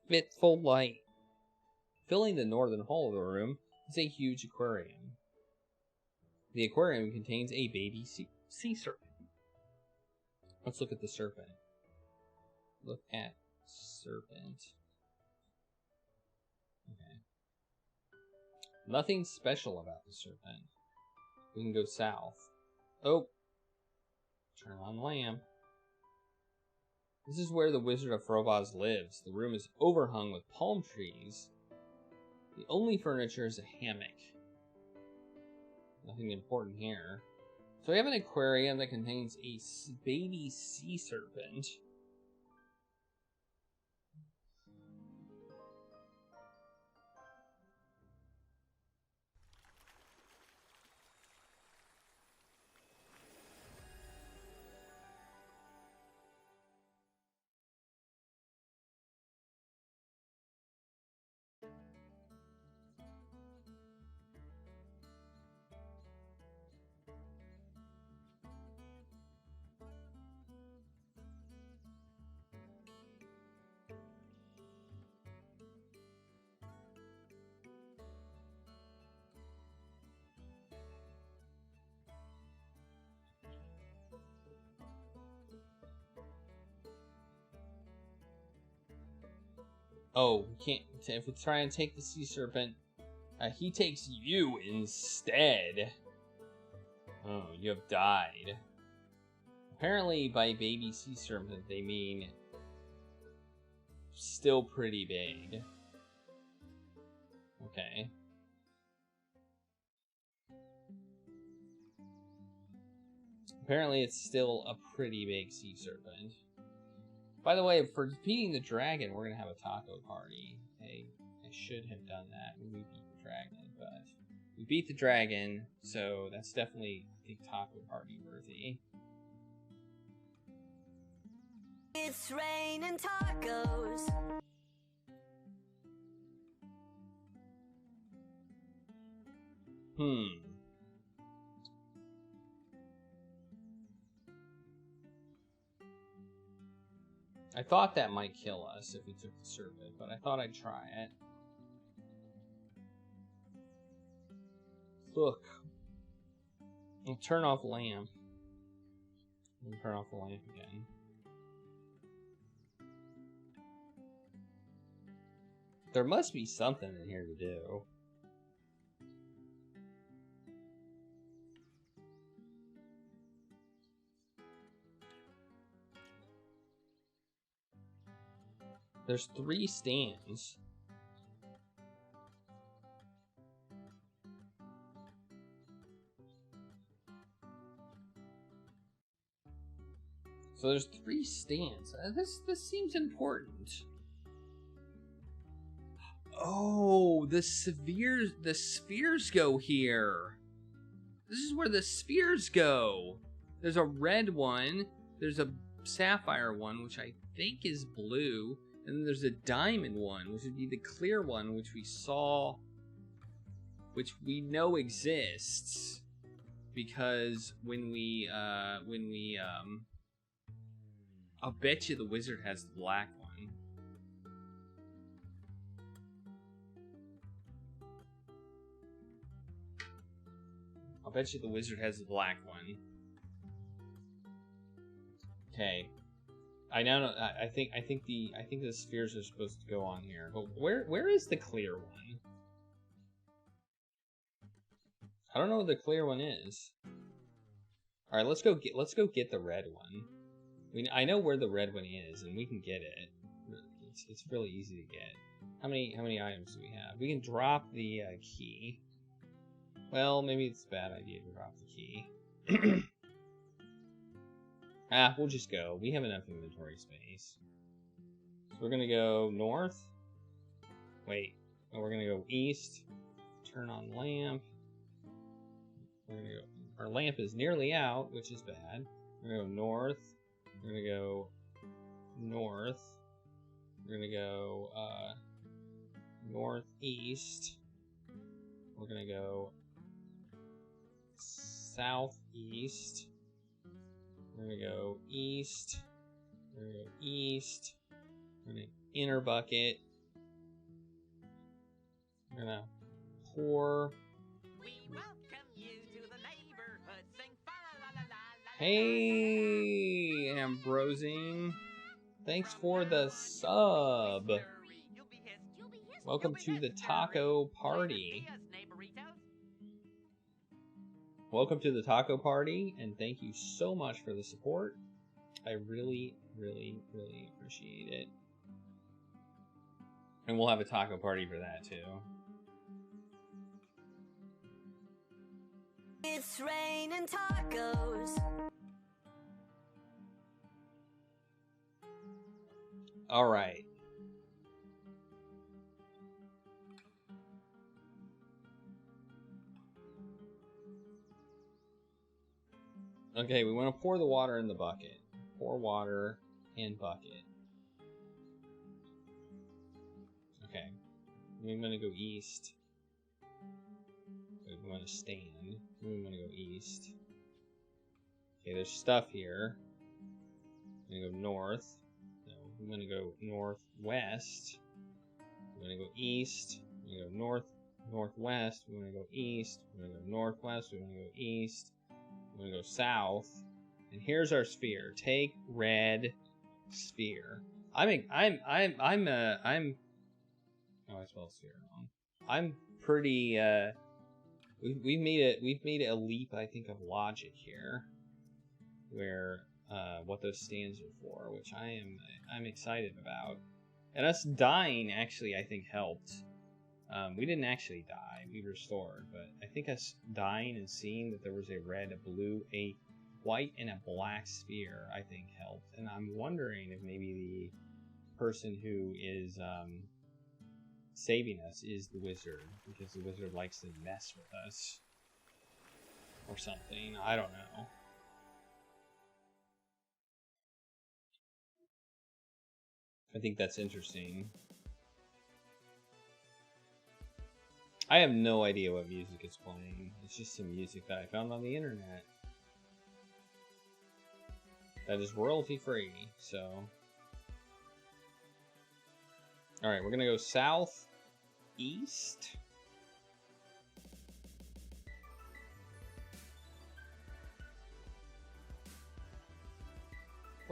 fitful light. Filling the northern hall of the room is a huge aquarium. The aquarium contains a baby sea serpent. Let's look at the serpent. Look at serpent. Okay. Nothing special about the serpent. We can go south. Oh! Turn on lamp. This is where the Wizard of Frobozz lives. The room is overhung with palm trees. The only furniture is a hammock. Nothing important here. So we have an aquarium that contains a baby sea serpent. Oh, we can't. If we try and take the sea serpent, he takes you instead. Oh, you have died. Apparently, by baby sea serpent, they mean still pretty big. Okay. Apparently, it's still a pretty big sea serpent. By the way, for defeating the dragon, we're going to have a taco party. Okay? I should have done that when we beat the dragon, but we beat the dragon, so that's definitely, I think, taco party worthy. It's raining tacos. I thought that might kill us if we took the serpent, but I thought I'd try it. Look. I'll turn off lamp. I'll turn off the lamp again. There must be something in here to do. There's 3 stands. So there's 3 stands. This seems important. Oh, the spheres go here. This is where the spheres go. There's a red one. There's a sapphire one, which I think is blue. And then there's a diamond one, which would be the clear one, which we saw, which we know exists, because when we I'll bet you the wizard has the black one. I'll bet you the wizard has the black one. Okay. I now know. I think the spheres are supposed to go on here. But where is the clear one? I don't know what the clear one is. All right, let's go get the red one. I know where the red one is, and we can get it. It's really easy to get. How many items do we have? We can drop the key. Well, maybe it's a bad idea to drop the key. We'll just go. We have enough inventory space. So we're gonna go north. Wait. Oh, we're gonna go east. Turn on lamp. We're gonna go. Our lamp is nearly out, which is bad. We're gonna go north. We're gonna go north. We're gonna go northeast. We're gonna go southeast. We're gonna go east. We're gonna go east. We're gonna inner bucket. We're gonna pour. We welcome you to the neighborhood. Sing fa-la-la-la-la-la. Hey, Ambrosing. Thanks for the sub. Welcome to the taco party. Welcome to the taco party, and thank you so much for the support. I really, really, really appreciate it. And we'll have a taco party for that, too. It's raining tacos. All right. Okay, we want to pour the water in the bucket. Pour water in bucket. Okay. We want to go east. We want to stand. We want to go east. Okay, there's stuff here. We're going to go north. No, we want to go northwest. We're going to go east. We're going to go northwest. We want to go east. We're going to go northwest. We want to go east. We're gonna go south, and here's our sphere. Take red sphere. Oh, I spelled sphere wrong. I'm pretty. We've made a leap, I think, of logic here, where what those stands are for, which I'm excited about, and us dying actually I think helped. We didn't actually die, we restored, but I think us dying and seeing that there was a red, a blue, a white, and a black sphere, I think helped. And I'm wondering if maybe the person who is saving us is the wizard, because the wizard likes to mess with us. Or something, I don't know. I think that's interesting. I have no idea what music is playing. It's just some music that I found on the internet. That is royalty free, so. Alright, we're gonna go south, east.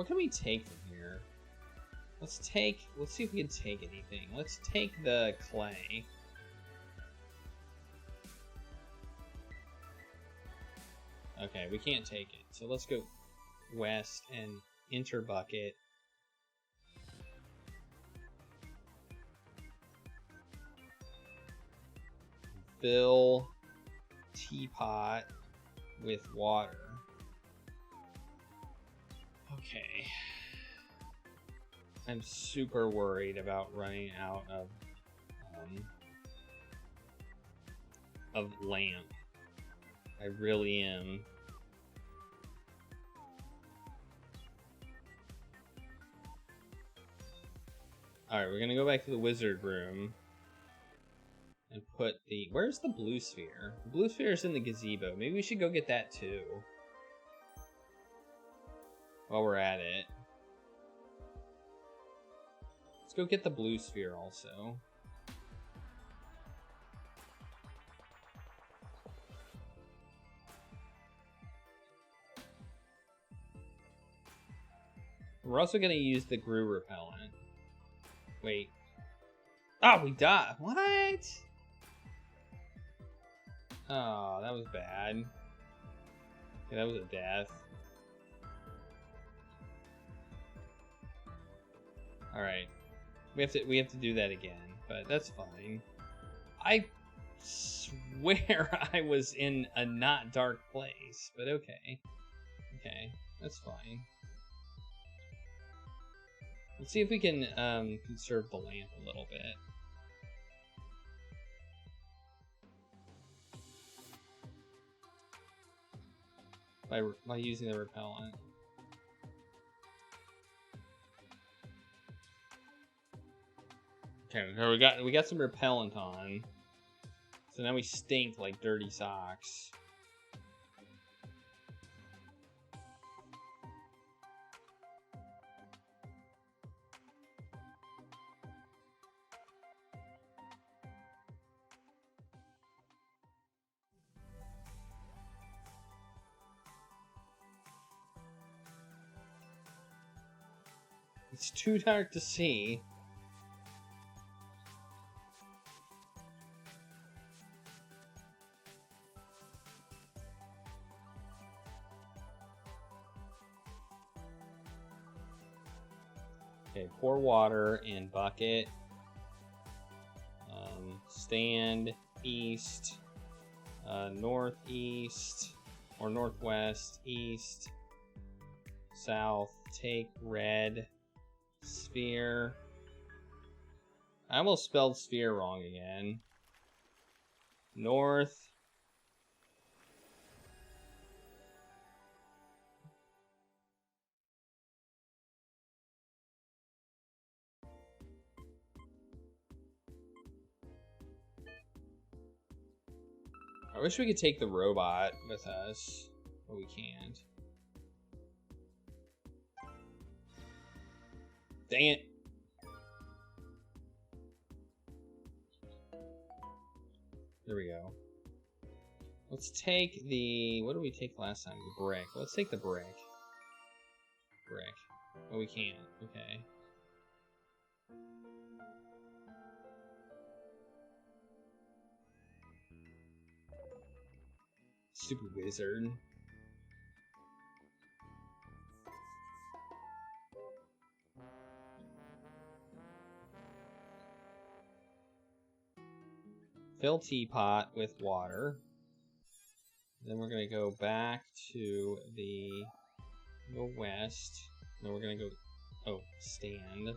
What can we take from here? Let's see if we can take anything. Let's take the clay. Okay, we can't take it. So let's go west and enter bucket. Fill teapot with water. Okay. I'm super worried about running out of lamp. I really am. Alright, we're gonna go back to the wizard room and put the... Where's the blue sphere? The blue sphere is in the gazebo. Maybe we should go get that too. While we're at it. Let's go get the blue sphere also. We're also going to use the Gru repellent. Wait. Oh, we died. What? Oh, that was bad. Okay, that was a death. Alright. We have to do that again, but that's fine. I swear I was in a not dark place, but okay. Okay, that's fine. Let's see if we can conserve the lamp a little bit. By using the repellent. Okay, so we got some repellent on. So now we stink like dirty socks. It's too dark to see. Okay, pour water in bucket. Stand east, northeast, or northwest, east, south. Take red sphere. I almost spelled sphere wrong again. North. I wish we could take the robot with us, but we can't. Dang it. There we go. Let's take the... What did we take last time? The brick. Let's take the brick. Brick. Oh, we can't. Okay. Stupid wizard. Fill teapot with water. Then we're going to go back to go west. Then we're going to go, stand.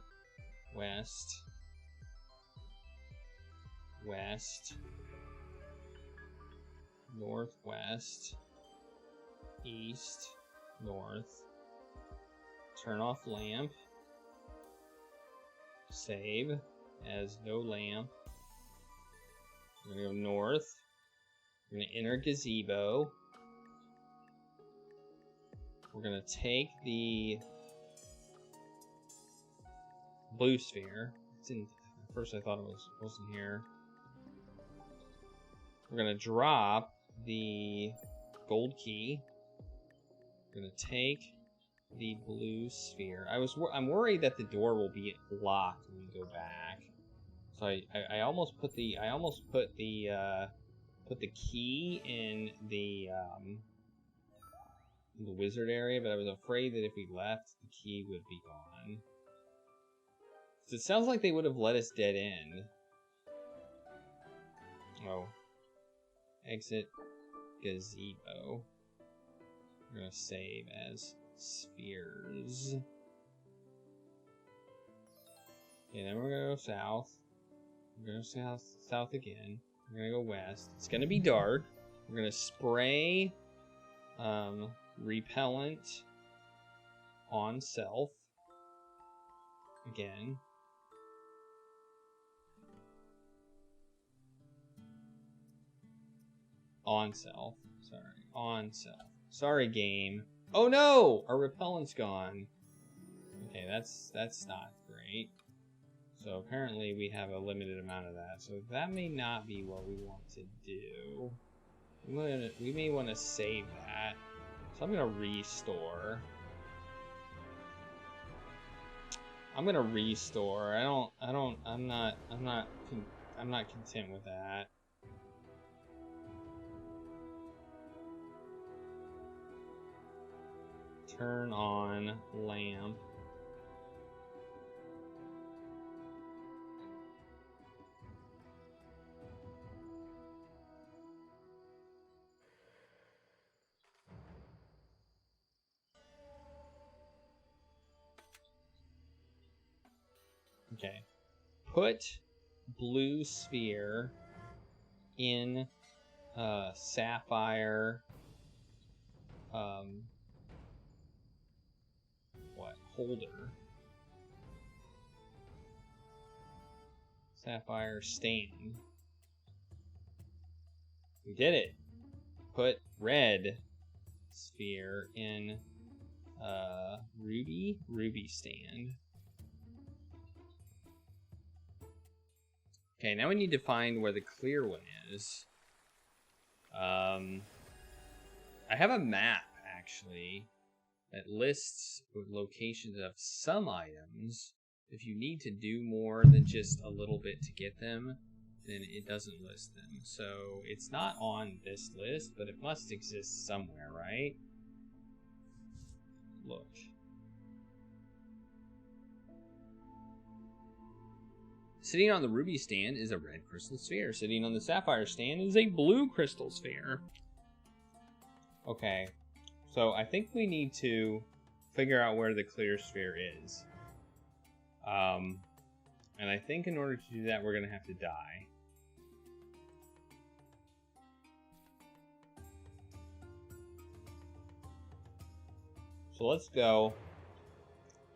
West. West. Northwest. East. North. Turn off lamp. Save as no lamp. We're going to go north. We're going to enter gazebo. We're going to take the blue sphere. It's in. At first I thought it wasn't here. We're going to drop the gold key. We're going to take the blue sphere. I'm worried that the door will be locked when we go back. So I almost put the key in the wizard area, but I was afraid that if we left, the key would be gone. So it sounds like they would have let us dead end. Oh. Exit gazebo. We're gonna save as spheres. Okay, then we're gonna go south. We're gonna go south again. We're gonna go west. It's gonna be dark. We're gonna spray repellent on self again. On self. Sorry, game. Oh no! Our repellent's gone. Okay, that's not great. So apparently we have a limited amount of that. So that may not be what we want to do. We may want to save that. So I'm gonna restore. I'm not content with that. Turn on lamp. Okay. Put blue sphere in sapphire holder. Sapphire stand. We did it. Put red sphere in ruby stand. Okay, now we need to find where the clear one is. I have a map actually that lists locations of some items. If you need to do more than just a little bit to get them, then it doesn't list them. So it's not on this list, but it must exist somewhere, right? Look. Sitting on the ruby stand is a red crystal sphere. Sitting on the sapphire stand is a blue crystal sphere. Okay. So I think we need to figure out where the clear sphere is. And I think in order to do that, we're going to have to die. So let's go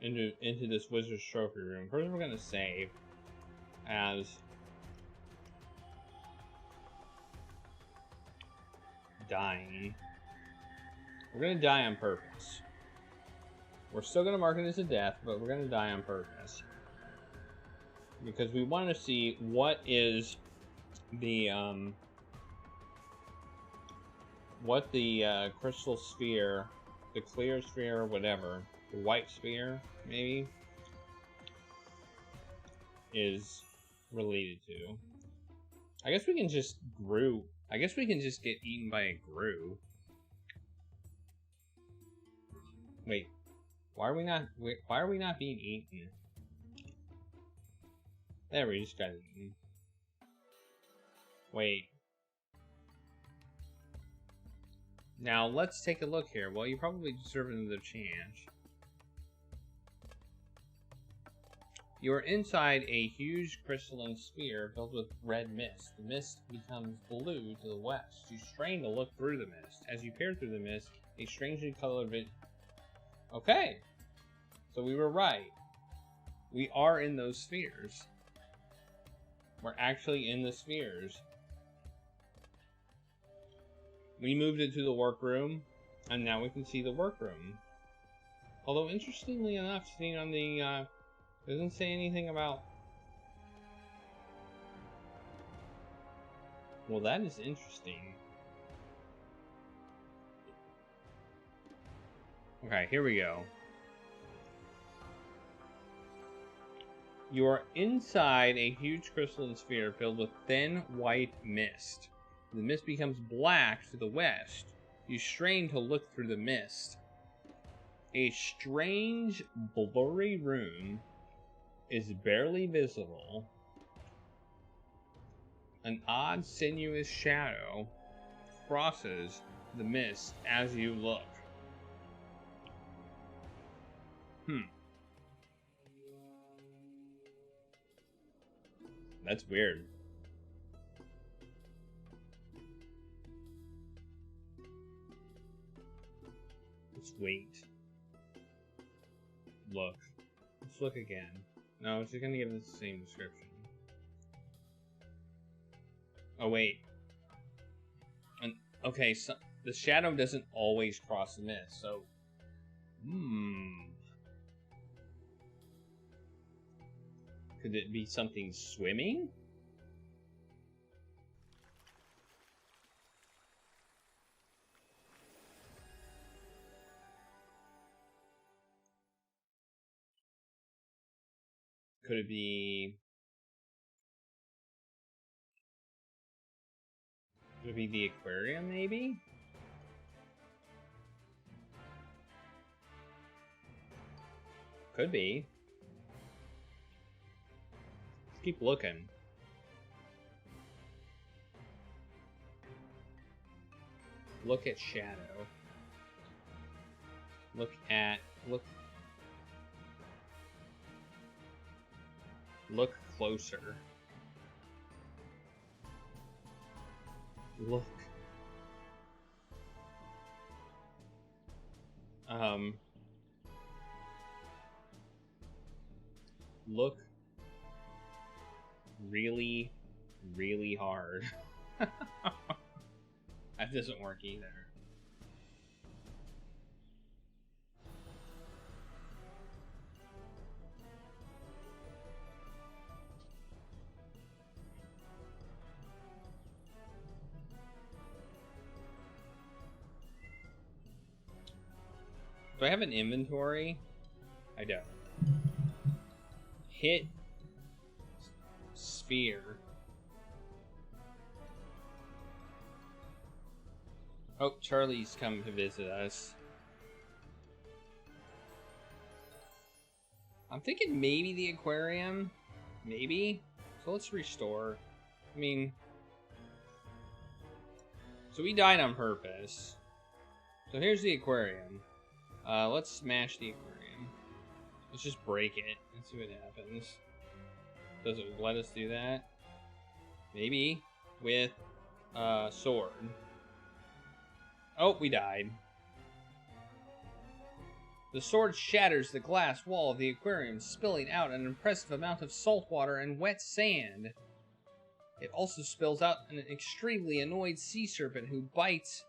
into this wizard's trophy room. First, we're going to save as dying. We're going to die on purpose. We're still going to mark it as a death, but we're going to die on purpose. Because we want to see what is the crystal sphere, the clear sphere, whatever, the white sphere, maybe, is related to. I guess we can just get eaten by a grue. Wait, why are we not being eaten? There, we just got eaten. Wait. Now, let's take a look here. Well, you probably deserve another chance. You are inside a huge crystalline sphere filled with red mist. The mist becomes blue to the west. You strain to look through the mist. As you peer through the mist, a strangely colored vision. Okay. So we were right. We are in those spheres. We're actually in the spheres. We moved into the workroom, and now we can see the workroom. Although, interestingly enough, sitting on the, doesn't say anything about... Well, that is interesting. Okay, here we go. You are inside a huge crystalline sphere filled with thin white mist. The mist becomes black to the west. You strain to look through the mist. A strange, blurry room is barely visible. An odd, sinuous shadow crosses the mist as you look. That's weird. Let's wait. Look. Let's look again. No, she's gonna give us the same description. Oh, wait. Okay, so the shadow doesn't always cross the mist, so... Could it be something swimming? Could it be... Could it be the aquarium, maybe? Could be. Let's keep looking. Look at shadow. Look. Look closer. Look. Look really, really hard. That doesn't work either. Do I have an inventory? I don't. Hit sphere. Oh, Charlie's come to visit us. I'm thinking maybe the aquarium. Maybe. So let's restore. I mean... So we died on purpose. So here's the aquarium. Let's smash the aquarium. Let's just break it and see what happens. Does it let us do that? Maybe. With sword. Oh, we died. The sword shatters the glass wall of the aquarium, spilling out an impressive amount of salt water and wet sand. It also spills out an extremely annoyed sea serpent who bites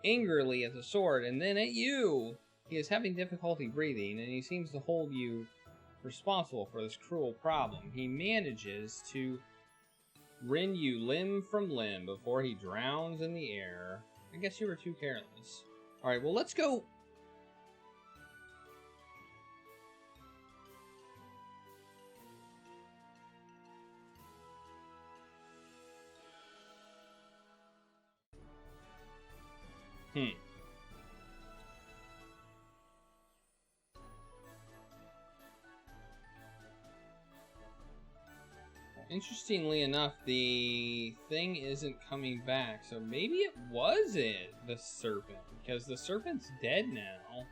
angrily at the sword and then at you. He is having difficulty breathing, and he seems to hold you responsible for this cruel problem. He manages to rend you limb from limb before he drowns in the air. I guess you were too careless. Alright, well, let's go. Interestingly enough, the thing isn't coming back, so maybe it was the serpent, because the serpent's dead now,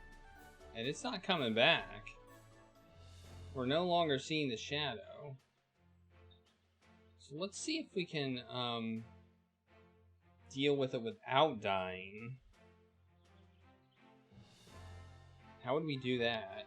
and it's not coming back. We're no longer seeing the shadow. So let's see if we can deal with it without dying. How would we do that?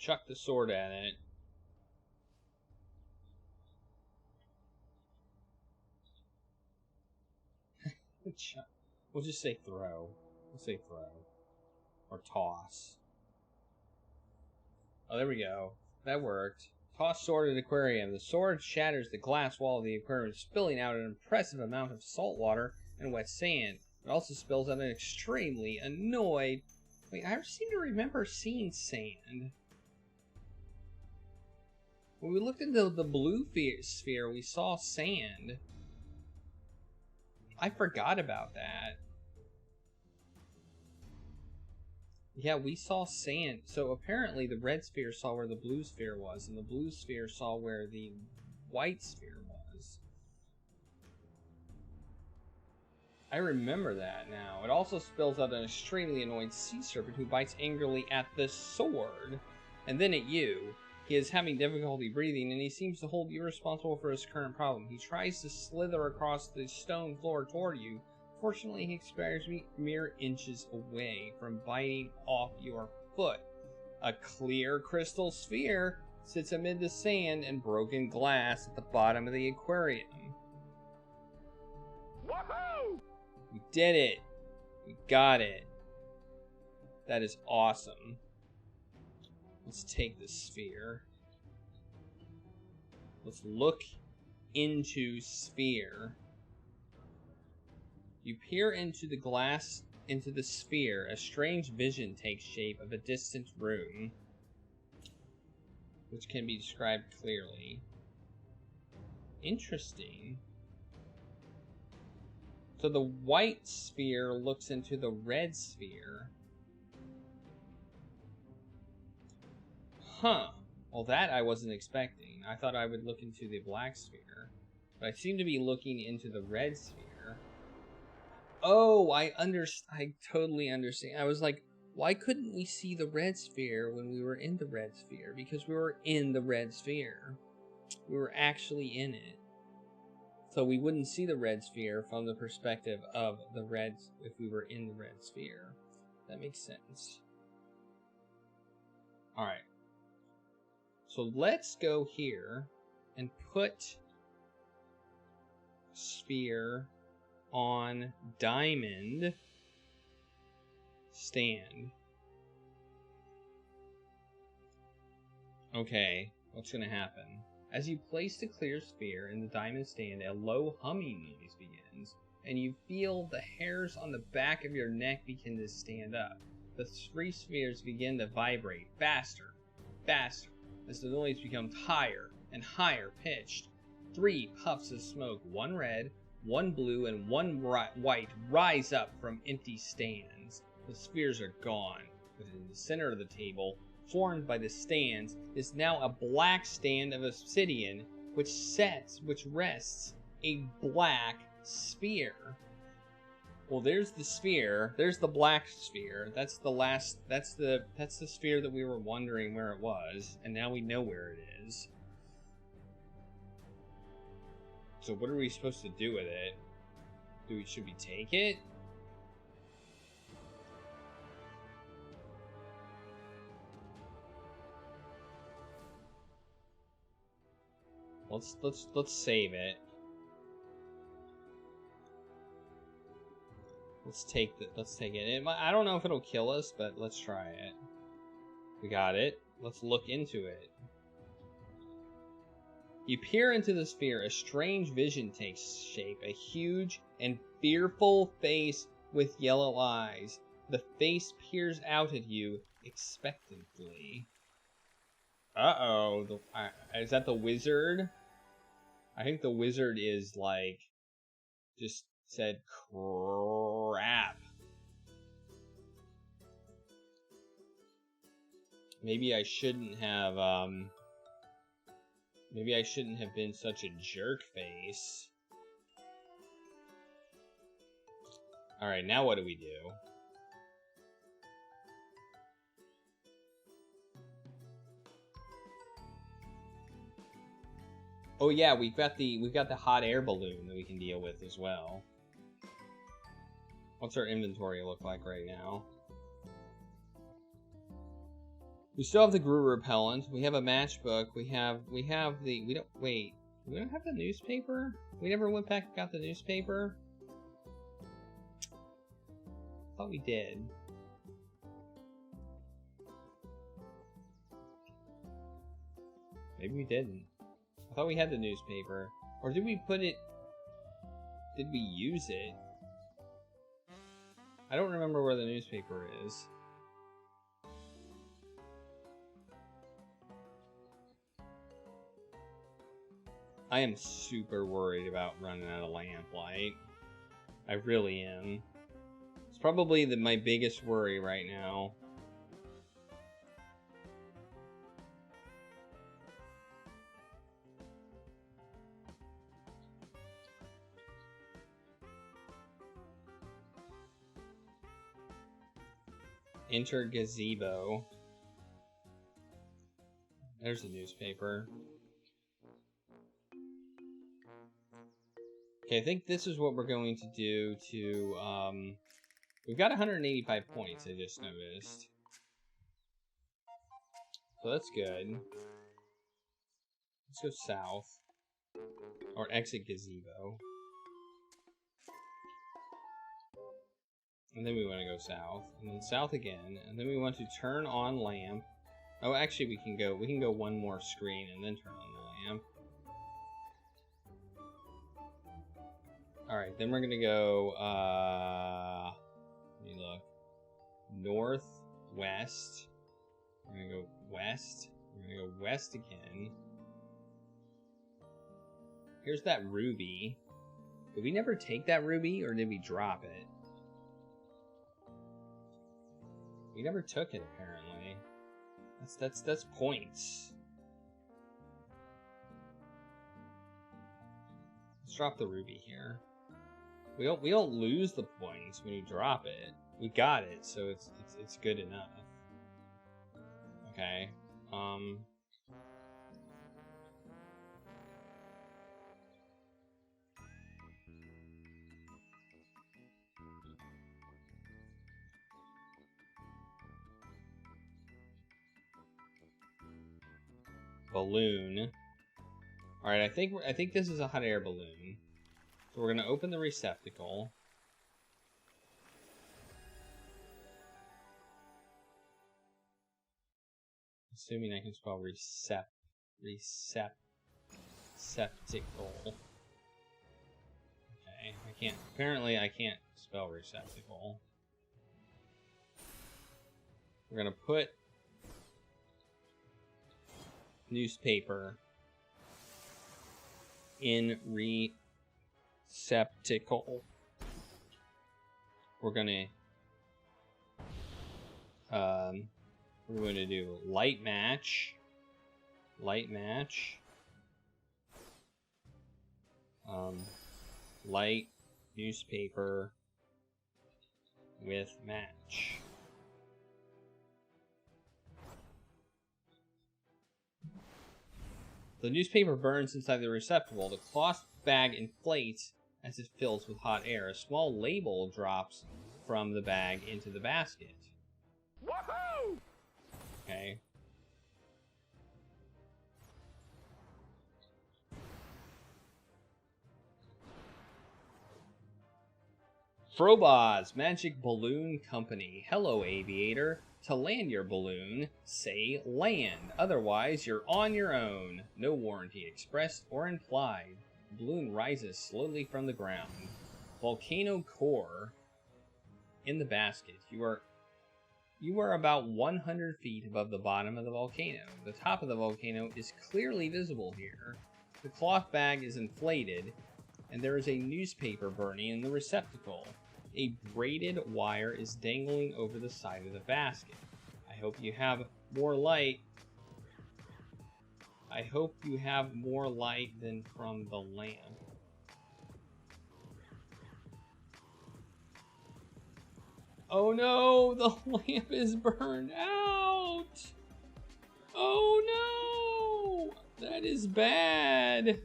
chuck the sword at it. We'll just say throw. We'll say throw. Or toss. Oh, there we go. That worked. Toss sword at aquarium. The sword shatters the glass wall of the aquarium, spilling out an impressive amount of salt water and wet sand. It also spills out an extremely annoyed... Wait, I seem to remember seeing sand. When we looked into the blue sphere, we saw sand. I forgot about that. Yeah, we saw sand. So apparently the red sphere saw where the blue sphere was, and the blue sphere saw where the white sphere was. I remember that now. It also spills out an extremely annoyed sea serpent who bites angrily at the sword, and then at you. He is having difficulty breathing, and he seems to hold you responsible for his current problem. He tries to slither across the stone floor toward you. Fortunately, he expires mere inches away from biting off your foot. A clear crystal sphere sits amid the sand and broken glass at the bottom of the aquarium. Woohoo! We did it! We got it. That is awesome. Let's take the sphere. Let's look into sphere. You peer into the glass, into the sphere. A strange vision takes shape of a distant room, which can be described clearly. Interesting. So the white sphere looks into the red sphere. Huh. Well, that I wasn't expecting. I thought I would look into the black sphere, but I seem to be looking into the red sphere. Oh, I totally understand. I was like, why couldn't we see the red sphere when we were in the red sphere? Because we were in the red sphere. We were actually in it. So we wouldn't see the red sphere from the perspective of the red if we were in the red sphere. That makes sense. Alright. So let's go here and put sphere on diamond stand. Okay, what's gonna happen? As you place the clear sphere in the diamond stand, a low humming noise begins, and you feel the hairs on the back of your neck begin to stand up. The three spheres begin to vibrate faster, faster, as the noise becomes higher and higher pitched. 3 puffs of smoke, one red, one blue, and one white, rise up from empty stands. The spheres are gone, but in the center of the table, formed by the stands, is now a black stand of obsidian, which rests a black sphere. Well, there's the sphere. There's the black sphere. That's the sphere that we were wondering where it was, and now we know where it is. So what are we supposed to do with it? Should we take it? Let's save it. Let's take it. I don't know if it'll kill us, but let's try it. We got it. Let's look into it. You peer into the sphere. A strange vision takes shape. A huge and fearful face with yellow eyes. The face peers out at you expectantly. Uh-oh. Is that the wizard? I think the wizard is like... just said crap. Maybe I shouldn't have been such a jerk face. Alright, now what do we do? Oh yeah, we've got the hot air balloon that we can deal with as well. What's our inventory look like right now? We still have the Gru repellent. We have a matchbook. We don't have the newspaper? We never went back and got the newspaper? I thought we did. Maybe we didn't. I thought we had the newspaper. Or did we put it... Did we use it? I don't remember where the newspaper is. I am super worried about running out of lamplight. I really am. It's probably my biggest worry right now. Enter gazebo. There's the newspaper. Okay, I think this is what we're going to do to, we've got 185 points, I just noticed. So that's good. Let's go south. Or exit gazebo. And then we want to go south. And then south again. And then we want to turn on lamp. Oh, actually we can go one more screen and then turn on the lamp. Alright, then we're gonna go, let me look. Northwest. We're gonna go west. We're gonna go west again. Here's that ruby. Did we never take that ruby, or did we drop it? We never took it, apparently. That's points. Let's drop the ruby here. We don't lose the points when you drop it. We got it, so it's good enough. Okay. Balloon. All right, I think this is a hot air balloon. So we're gonna open the receptacle. Assuming I can spell receptacle. Okay, I can't. Apparently, I can't spell receptacle. We're gonna put newspaper in receptacle. We're going to do light match, light newspaper with match. The newspaper burns inside the receptacle. The cloth bag inflates as it fills with hot air. A small label drops from the bag into the basket. Woohoo! Okay. Frobozz, Magic Balloon Company. Hello, aviator. To land your balloon, say land. Otherwise, you're on your own. No warranty expressed or implied. The balloon rises slowly from the ground. Volcano core in the basket. You are about 100 feet above the bottom of the volcano. The top of the volcano is clearly visible here. The cloth bag is inflated, and there is a newspaper burning in the receptacle. A braided wire is dangling over the side of the basket. I hope you have more light. I hope you have more light than from the lamp. Oh no, the lamp is burned out. Oh no, that is bad.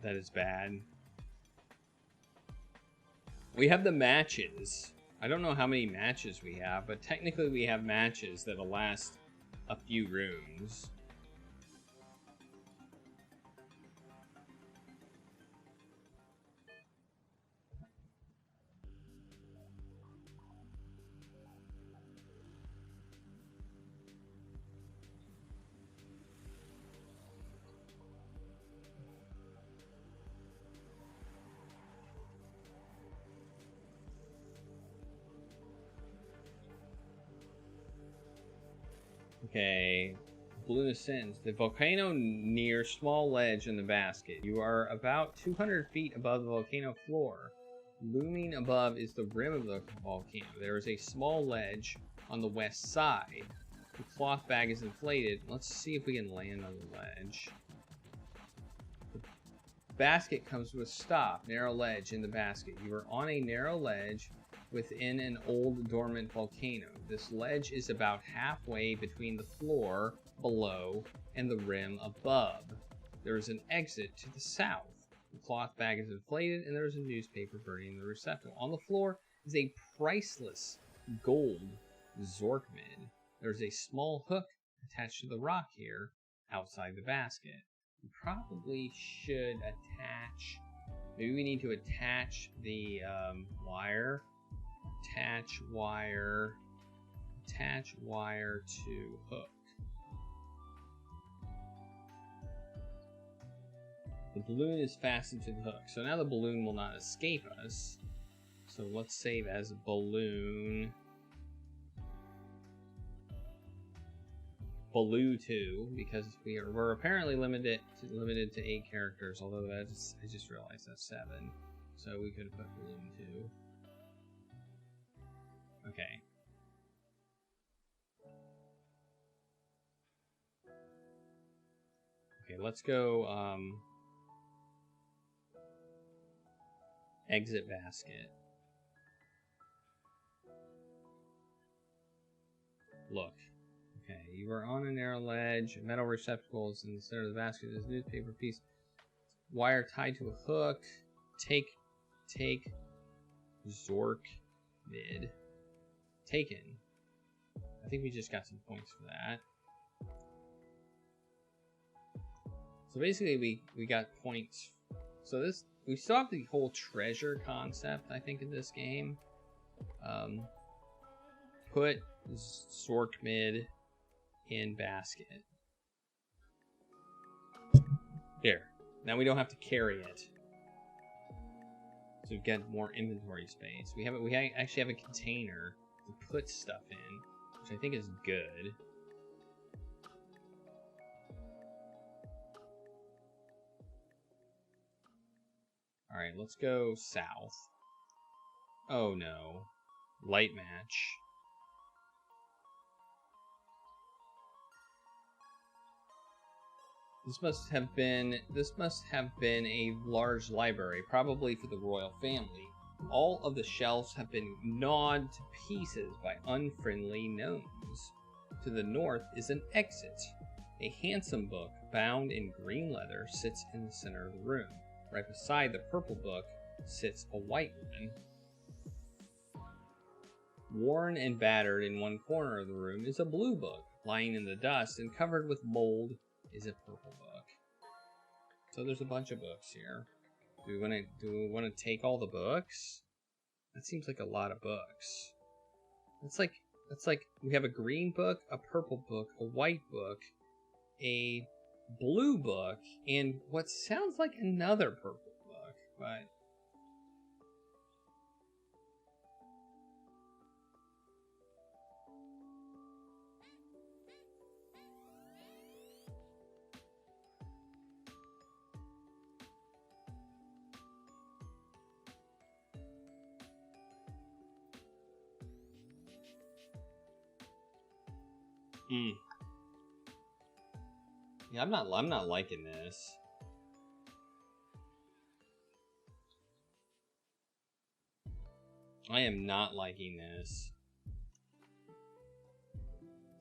That is bad. We have the matches. I don't know how many matches we have, but technically we have matches that'll last a few rooms. Okay, balloon ascends. The volcano near small ledge in the basket. You are about 200 feet above the volcano floor. Looming above is the rim of the volcano. There is a small ledge on the west side. The cloth bag is inflated. Let's see if we can land on the ledge. The basket comes to a stop. Narrow ledge in the basket. You are on a narrow ledge within an old dormant volcano. This ledge is about halfway between the floor below and the rim above. There is an exit to the south. The cloth bag is inflated and there is a newspaper burning in the receptacle. On the floor is a priceless gold Zork mid. There's a small hook attached to the rock here outside the basket. We probably should attach, maybe we need to attach the wire. Attach wire to hook. The balloon is fastened to the hook, so now the balloon will not escape us. So let's save as balloon Baloo 2, because we're apparently limited to 8 characters, although I just realized that's 7. So we could put balloon 2. Okay. Okay, let's go exit basket. Look. Okay, you are on a narrow ledge. Metal receptacles in the center of the basket. There's a newspaper piece. Wire tied to a hook. Take Zork mid. Taken. I think we just got some points for that. So basically we got points. So this, we still have the whole treasure concept, I think, in this game. Put Zork mid in basket. Here. Now we don't have to carry it. So we've got more inventory space. We actually have a container to put stuff in, which I think is good. Alright, let's go south. Oh no. Light match. This must have been a large library, probably for the royal family. All of the shelves have been gnawed to pieces by unfriendly gnomes. To the north is an exit. A handsome book bound in green leather sits in the center of the room. Right beside the purple book sits a white one. Worn and battered in one corner of the room is a blue book. Lying in the dust and covered with mold is a purple book. So there's a bunch of books here. Do we want to take all the books? That seems like a lot of books. That's like we have a green book, a purple book, a white book, a blue book, and what sounds like another purple book, but yeah, I'm not liking this. I am not liking this.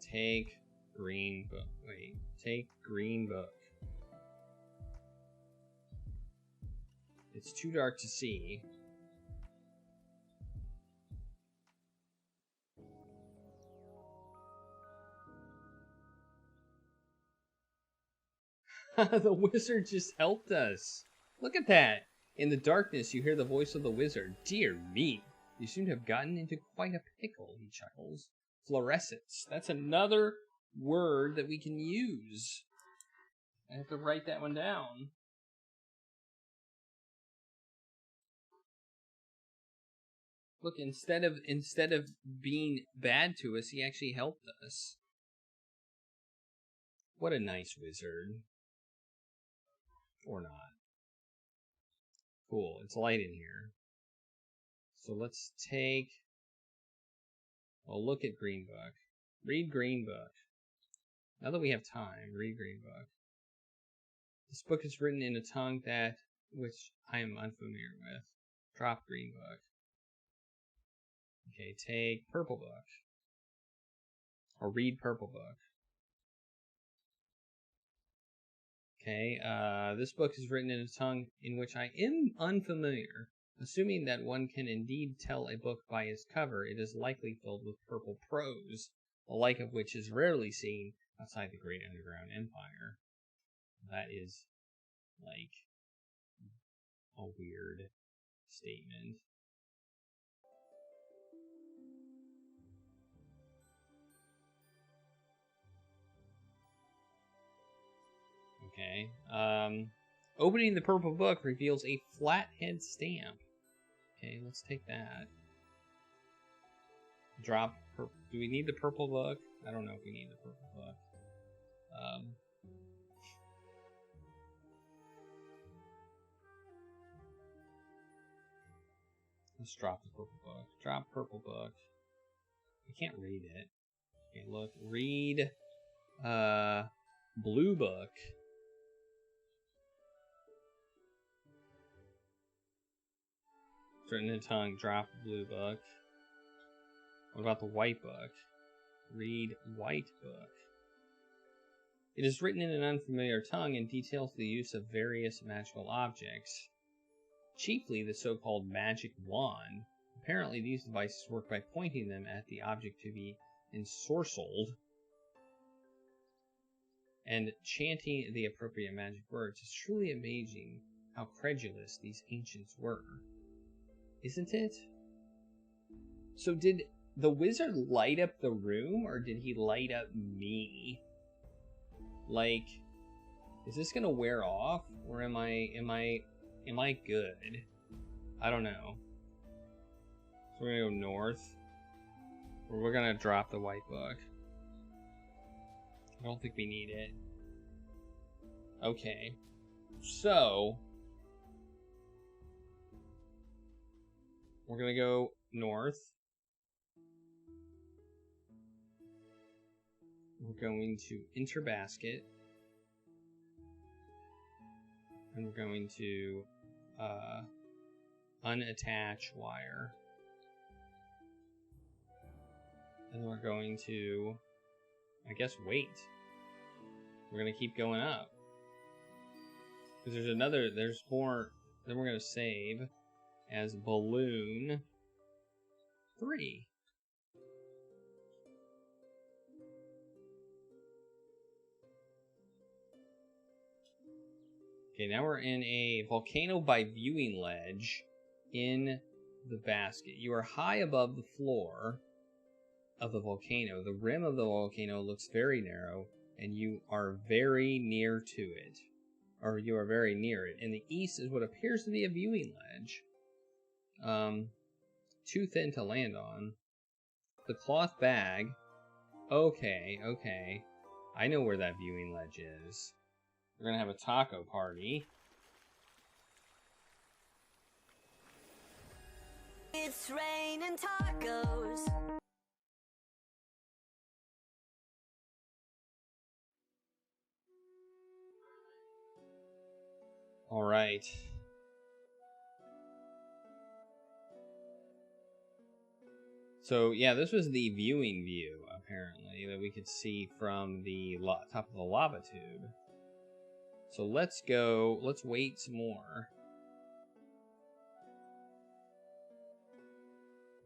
Take green book. Wait, take green book. It's too dark to see. The wizard just helped us. Look at that. In the darkness, you hear the voice of the wizard. Dear me, you seem to have gotten into quite a pickle, he chuckles. Fluorescence. That's another word that we can use. I have to write that one down. Look, instead of being bad to us, he actually helped us. What a nice wizard. Or not. Cool, it's light in here. So let's take... Well, look at Green Book. Read Green Book. Now that we have time, read Green Book. This book is written in a tongue that which I am unfamiliar with. Drop Green Book. Okay, take Purple Book. Or read Purple Book. Okay, this book is written in a tongue in which I am unfamiliar. Assuming that one can indeed tell a book by its cover, it is likely filled with purple prose, the like of which is rarely seen outside the great underground empire. That is, like, a weird statement. Okay. Opening the purple book reveals a flathead stamp. Okay, let's take that. Drop. Do we need the purple book? I don't know if we need the purple book. Let's drop the purple book. Drop purple book. I can't read it. Okay, look. Read. Blue book. Written in tongue, drop blue book. What about the white book? Read white book. It is written in an unfamiliar tongue and details the use of various magical objects, chiefly the so-called magic wand. Apparently, these devices work by pointing them at the object to be ensorcelled and chanting the appropriate magic words. It's truly amazing how credulous these ancients were. Isn't it? So did the wizard light up the room, or did he light up me? Like, is this gonna wear off, or am I good? I don't know. So we're gonna go north, or we're gonna drop the white book. I don't think we need it. Okay, so we're gonna go north. We're going to enter basket. And we're going to unattach wire. And we're going to, I guess, wait. We're going to keep going up. Because there's more, then we're going to save as balloon 3. Okay, now we're in a volcano by viewing ledge in the basket. You are high above the floor of the volcano. The rim of the volcano looks very narrow, and you are very near to it. Or you are very near it. In the east is what appears to be a viewing ledge. Too thin to land on. The cloth bag. Okay. I know where that viewing ledge is. We're gonna have a taco party. It's raining tacos. All right. So yeah, this was the viewing view apparently that we could see from the top of the lava tube. So let's go, let's wait some more.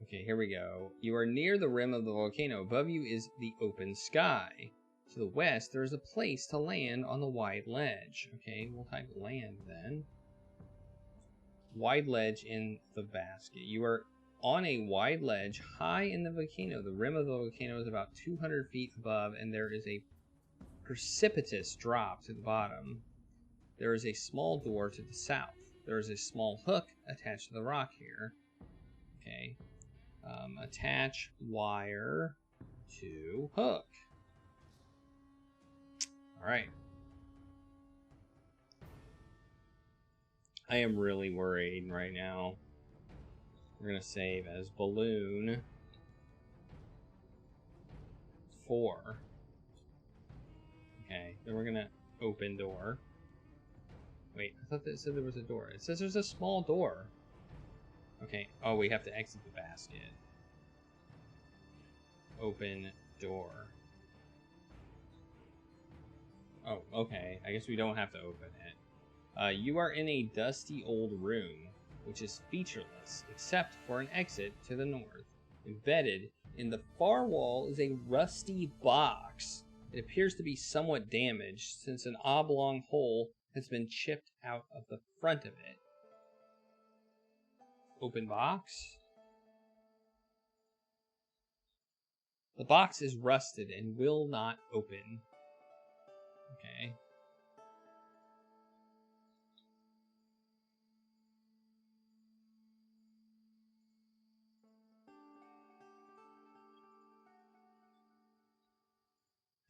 Okay, here we go. You are near the rim of the volcano. Above you is the open sky. To the west, there is a place to land on the wide ledge. Okay, we'll type land then. Wide ledge in the basket. You are on a wide ledge high in the volcano. The rim of the volcano is about 200 feet above, and there is a precipitous drop to the bottom. There is a small door to the south. There is a small hook attached to the rock here. Okay. Attach wire to hook. Alright. I am really worried right now. We're going to save as balloon 4. Okay, then we're going to open door. Wait, I thought that it said there was a door. It says there's a small door. Okay, oh, we have to exit the basket. Open door. Oh, okay. I guess we don't have to open it. You are in a dusty old room, which is featureless, except for an exit to the north. Embedded in the far wall is a rusty box. It appears to be somewhat damaged, since an oblong hole has been chipped out of the front of it. Open box. The box is rusted and will not open. Okay.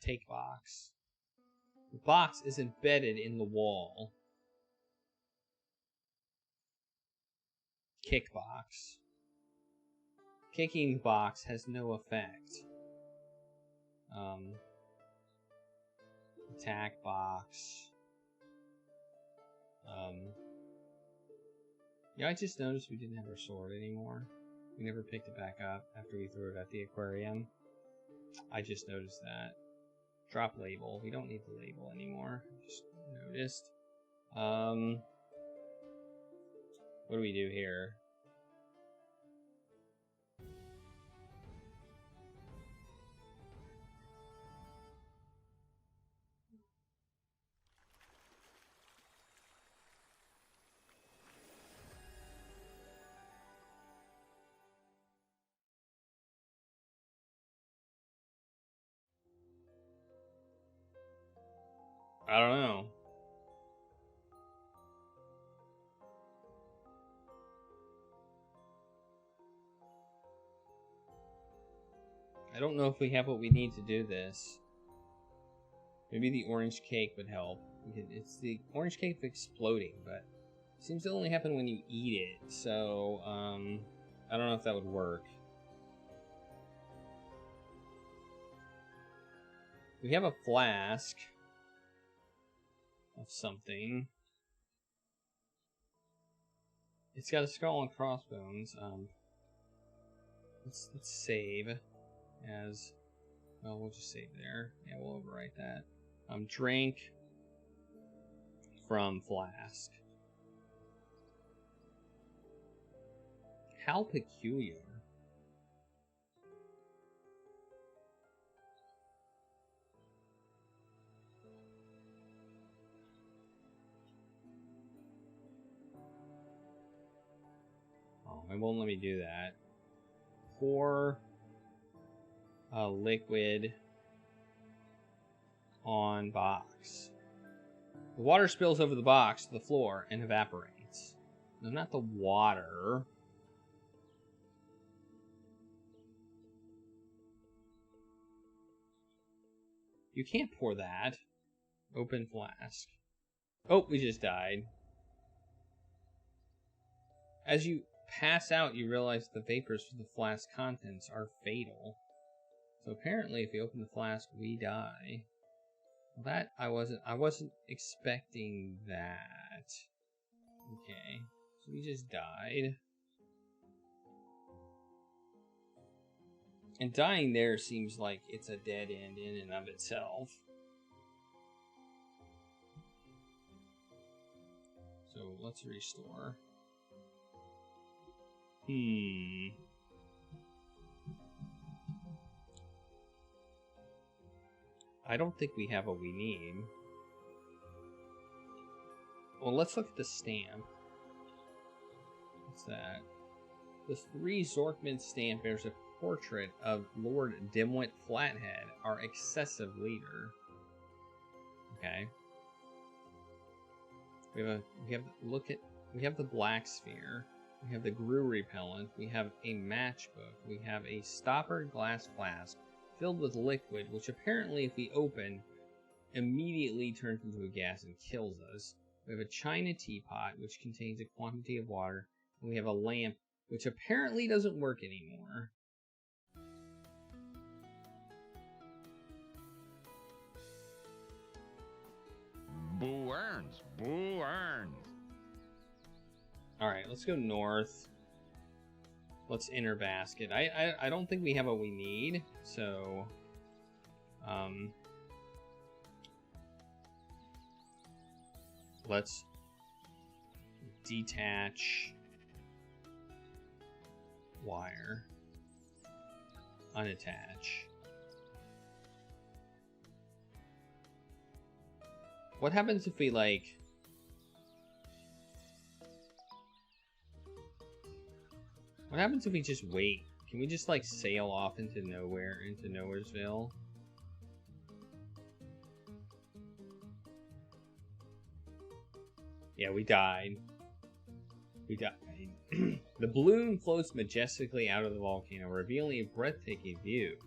Take box. The box is embedded in the wall. Kick box. Kicking the box has no effect. Attack box. Yeah, I just noticed we didn't have our sword anymore. We never picked it back up after we threw it at the aquarium. I just noticed that. Drop label. We don't need the label anymore. Just noticed. What do we do here? I don't know. I don't know if we have what we need to do this. Maybe the orange cake would help. It's the orange cake exploding, but it seems to only happen when you eat it. So, I don't know if that would work. We have a flask of something. It's got a skull and crossbones. Let's save as well. We'll just save there. Yeah, we'll overwrite that. Drink from flask. How peculiar. It won't let me do that. Pour a liquid on box. The water spills over the box to the floor and evaporates. No, not the water. You can't pour that. Open flask. Oh, we just died. As you pass out, you realize the vapors from the flask contents are fatal. So apparently, if you open the flask, we die. That I wasn't expecting that. Okay, so we just died. And dying there seems like it's a dead end in and of itself. So let's restore. I don't think we have what we need. Well, let's look at the stamp. What's that? The 3 Zorkman stamp bears a portrait of Lord Dimwit Flathead, our excessive leader. Okay. We have the black sphere. We have the Grue repellent. We have a matchbook. We have a stoppered glass flask filled with liquid, which apparently, if we open, immediately turns into a gas and kills us. We have a china teapot, which contains a quantity of water. And we have a lamp, which apparently doesn't work anymore. Boo earns. Boo earns. Alright, let's go north. Let's enter basket. I don't think we have what we need, so... let's detach wire. Unattach. What happens if we, like... What happens if we just wait? Can we just, like, sail off into nowhere, into Nowheresville? Yeah, we died. We died. The balloon floats majestically out of the volcano, revealing a breathtaking view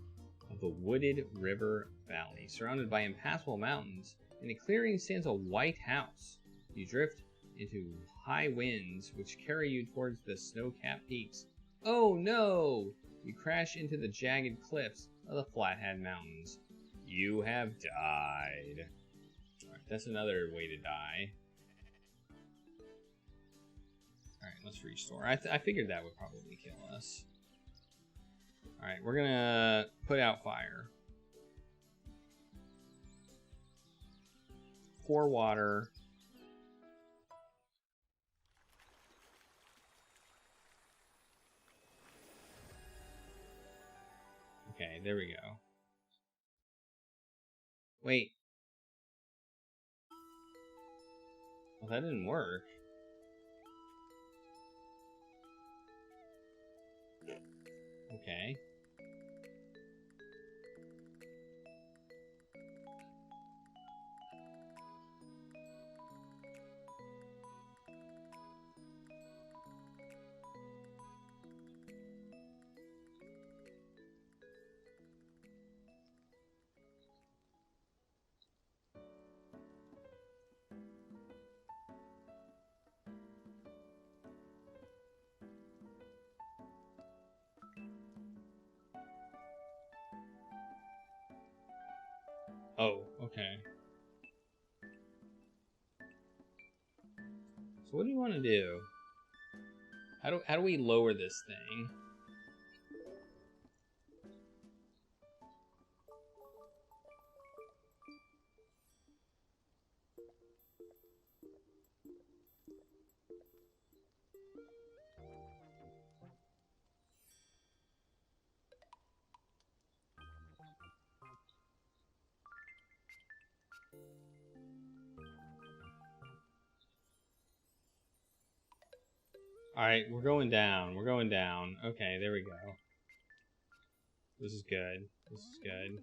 of the wooded river valley. Surrounded by impassable mountains, in a clearing stands a white house. You drift into high winds, which carry you towards the snow-capped peaks. Oh no! You crash into the jagged cliffs of the Flathead Mountains. You have died. Alright, that's another way to die. Alright, let's restore. I figured that would probably kill us. Alright, we're gonna put out fire. Pour water. Okay, there we go. Wait. Well, that didn't work. Okay. Oh, okay. So what do you want to do? How do we lower this thing? Alright, we're going down. We're going down. Okay, there we go. This is good. This is good.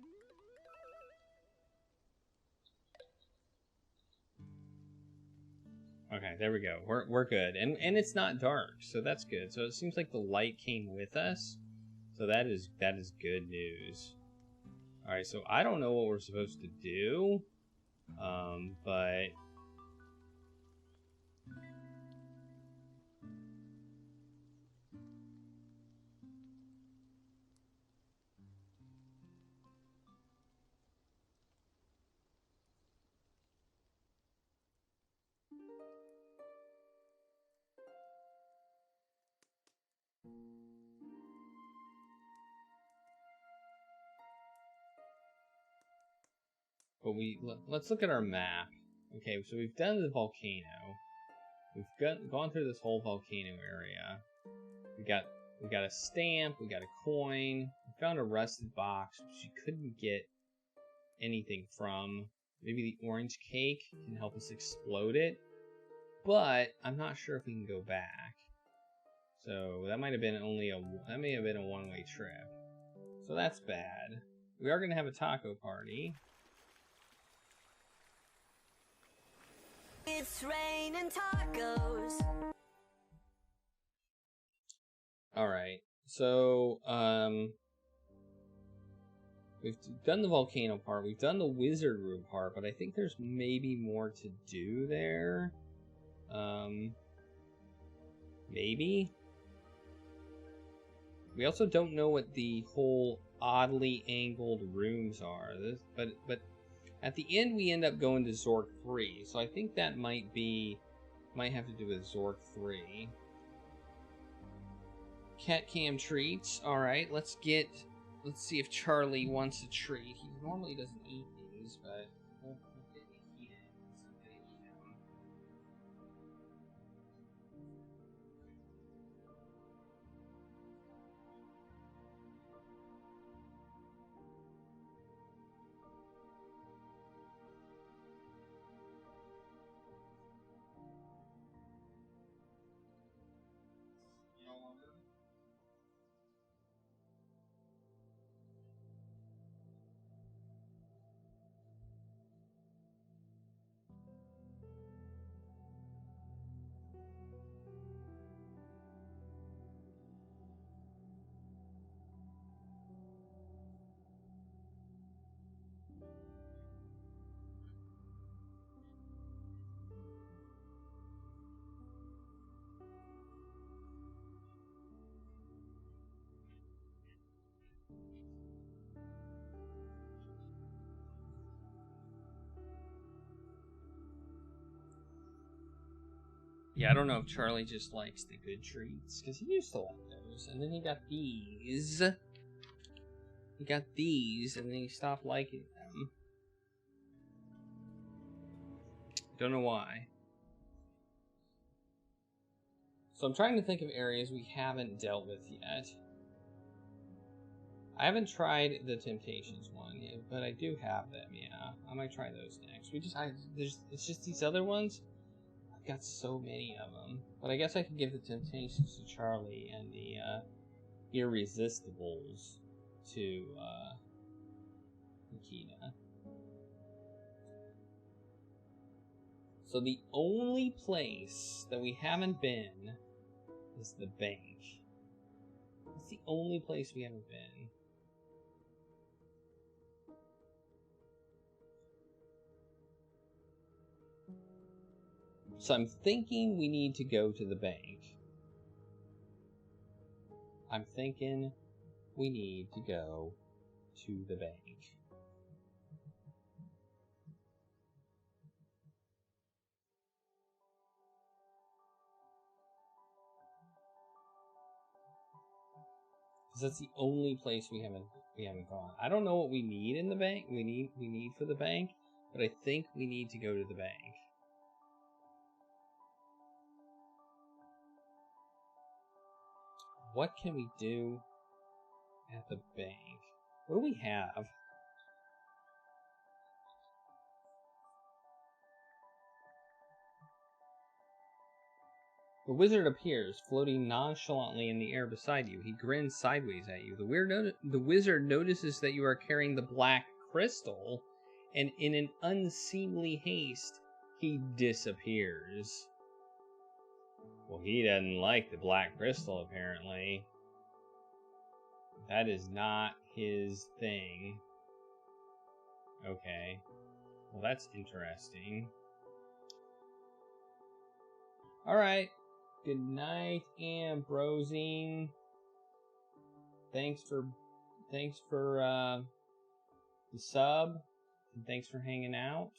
Okay, there we go. We're good. And it's not dark, so that's good. So it seems like the light came with us. So that is good news. Alright, so I don't know what we're supposed to do. But let's look at our map. Okay, so we've done the volcano. We've gone through this whole volcano area. We got a stamp. We got a coin. We found a rusted box, which you couldn't get anything from. Maybe the orange cake can help us explode it, but I'm not sure if we can go back. So that might have been that may have been a one-way trip. So that's bad. We are going to have a taco party. It's raining tacos. Alright, so, we've done the volcano part, we've done the wizard room part, but I think there's maybe more to do there. Maybe? We also don't know what the whole oddly angled rooms are, but at the end we end up going to Zork III, so I think that might have to do with Zork III. Cat cam treats. Alright, let's see if Charlie wants a treat. He normally doesn't eat these, but we'll get eat it. So I'm gonna eat them. You don't want them? Yeah, I don't know if Charlie just likes the good treats, because he used to like those, and then he got these. He got these, and then he stopped liking them. Don't know why. So I'm trying to think of areas we haven't dealt with yet. I haven't tried the Temptations one yet, but I do have them, yeah. I might try those next. It's just these other ones. Got so many of them, but I guess I could give the Temptations to Charlie and the Irresistibles to Nikita. So the only place that we haven't been is the bank. It's the only place we haven't been. So I'm thinking we need to go to the bank. I'm thinking we need to go to the bank. Because that's the only place we haven't gone. I don't know what we need in the bank. We need for the bank, but I think we need to go to the bank. What can we do at the bank? What do we have? The wizard appears, floating nonchalantly in the air beside you. He grins sideways at you. The wizard notices that you are carrying the black crystal, and in an unseemly haste, he disappears. Well, he doesn't like the black crystal, apparently. That is not his thing. Okay. Well, that's interesting. Alright. Good night, Ambrosine. Thanks for the sub. And thanks for hanging out.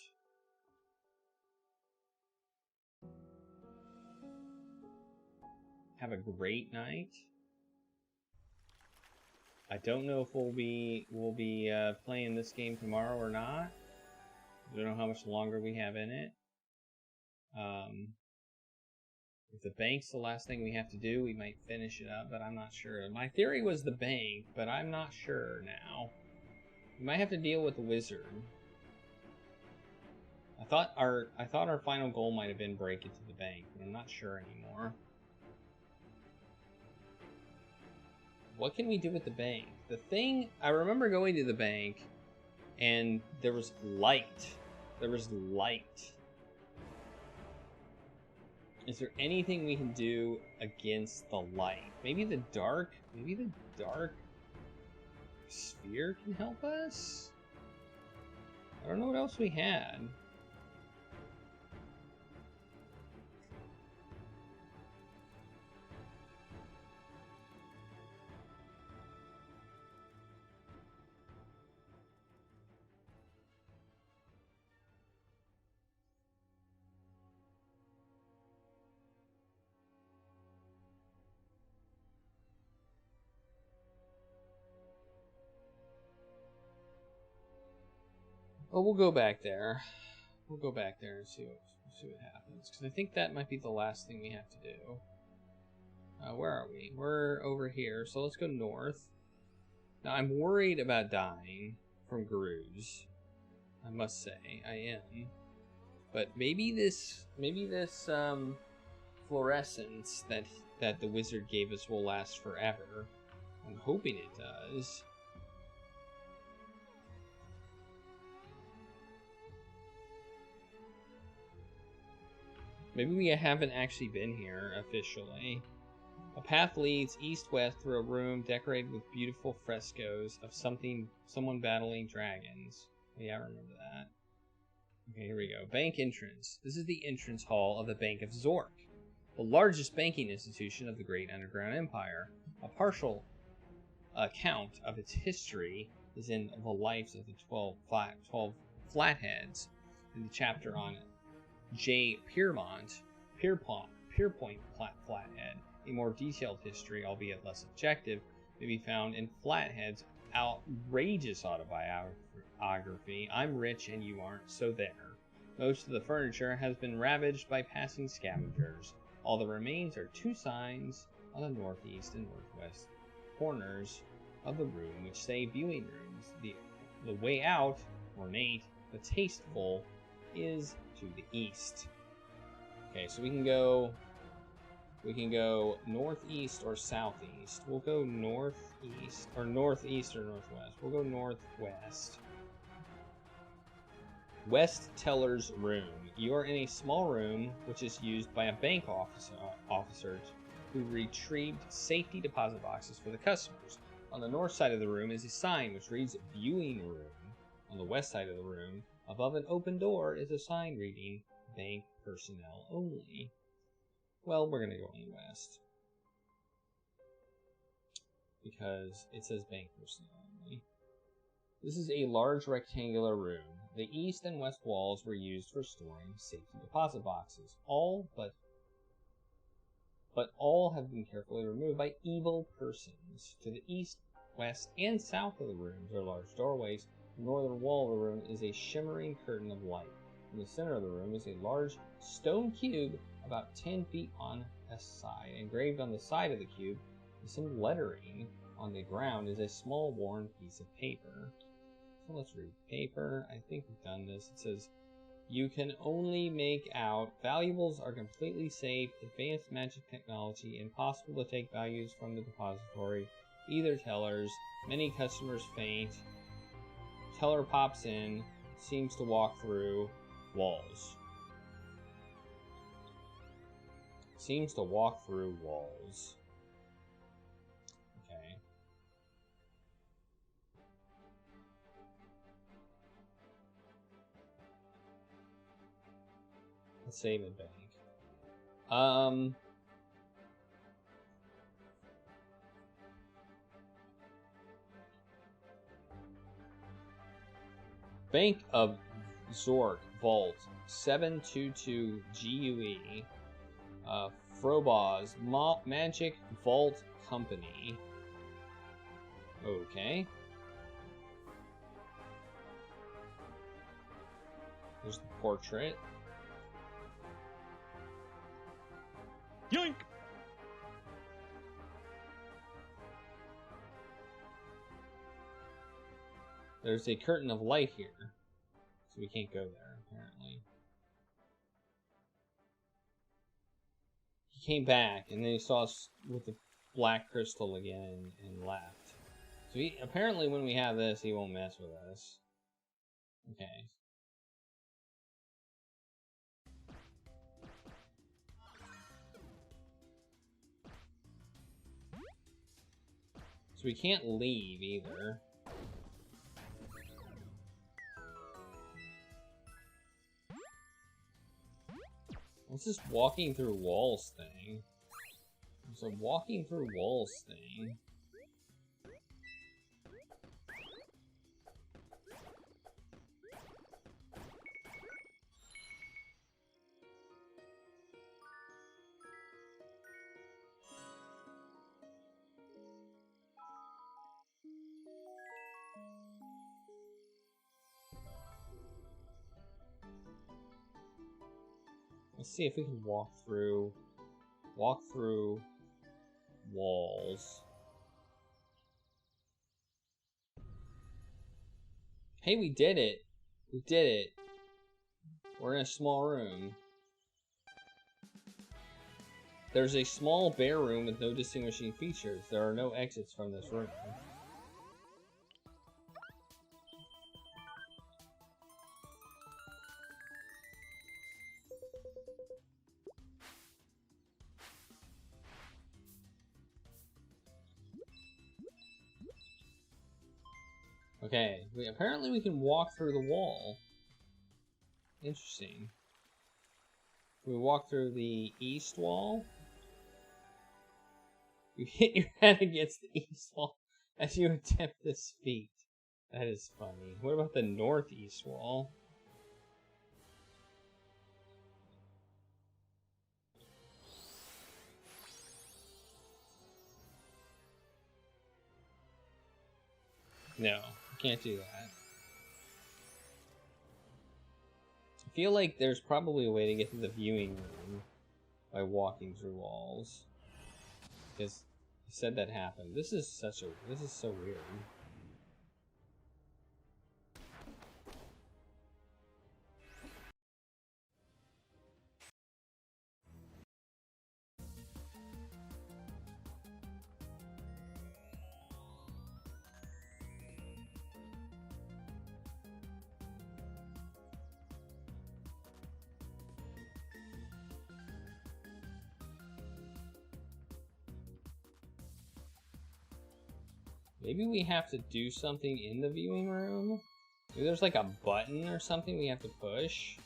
Have a great night. I don't know if we'll be playing this game tomorrow or not. I don't know how much longer we have in it. If the bank's the last thing we have to do, we might finish it up, but I'm not sure. My theory was the bank, but I'm not sure now. We might have to deal with the wizard. I thought our final goal might have been break into the bank, but I'm not sure anymore. What can we do with the bank? The thing, I remember going to the bank and there was light. There was light. Is there anything we can do against the light? Maybe the dark sphere can help us? I don't know what else we had. Well, we'll go back there. We'll go back there and see what happens. Because I think that might be the last thing we have to do. Where are we? We're over here, so let's go north. Now, I'm worried about dying from Garuz. I must say, I am. But maybe this fluorescence that the wizard gave us will last forever. I'm hoping it does. Maybe we haven't actually been here officially. A path leads east-west through a room decorated with beautiful frescoes of someone battling dragons. Yeah, I remember that. Okay, here we go. Bank entrance. This is the entrance hall of the Bank of Zork, the largest banking institution of the Great Underground Empire. A partial account of its history is in the lives of the 12 flatheads in the chapter on J. Pierpoint Flathead. A more detailed history, albeit less objective, may be found in Flathead's outrageous autobiography, I'm Rich and You Aren't, So There. Most of the furniture has been ravaged by passing scavengers. All that remains are two signs on the northeast and northwest corners of the room, which say viewing rooms. The way out, ornate but tasteful, is to the east. Okay, so we can go northeast or southeast. We'll go northeast or northeast or northwest. We'll go northwest. West Teller's room. You are in a small room which is used by a bank officer who retrieved safety deposit boxes for the customers. On the north side of the room is a sign which reads viewing room. On the west side of the room, above an open door, is a sign reading bank personnel only. Well, we're going to go on the west, because it says bank personnel only. This is a large rectangular room. The east and west walls were used for storing safety deposit boxes. All have been carefully removed by evil persons. To the east, west, and south of the rooms are large doorways. The northern wall of the room is a shimmering curtain of light. In the center of the room is a large stone cube about 10 feet on a side. Engraved on the side of the cube is some lettering. On the ground is a small worn piece of paper. So let's read the paper. I think we've done this. It says, you can only make out valuables are completely safe, advanced magic technology, impossible to take values from the depository, either tellers, many customers faint, teller pops in, seems to walk through walls. Seems to walk through walls. Okay. Let's save and bank. Bank of Zork Vault 722 GUE Frobozz Magic Vault Company. Okay. There's the portrait. Yoink! There's a curtain of light here. So we can't go there, apparently. He came back, and then he saw us with the black crystal again and left. So apparently when we have this, he won't mess with us. Okay. So we can't leave either. What's this walking through walls thing? There's a walking through walls thing. Let's see if we can walk through walls. Hey, we did it. We did it. We're in a small room. There's a small bare room with no distinguishing features. There are no exits from this room. Okay, apparently we can walk through the wall. Interesting. We walk through the east wall. You hit your head against the east wall as you attempt this feat. That is funny. What about the northeast wall? No, can't do that. I feel like there's probably a way to get to the viewing room by walking through walls. Because he said that happened. This is so weird. Maybe we have to do something in the viewing room? Maybe there's like a button or something we have to push?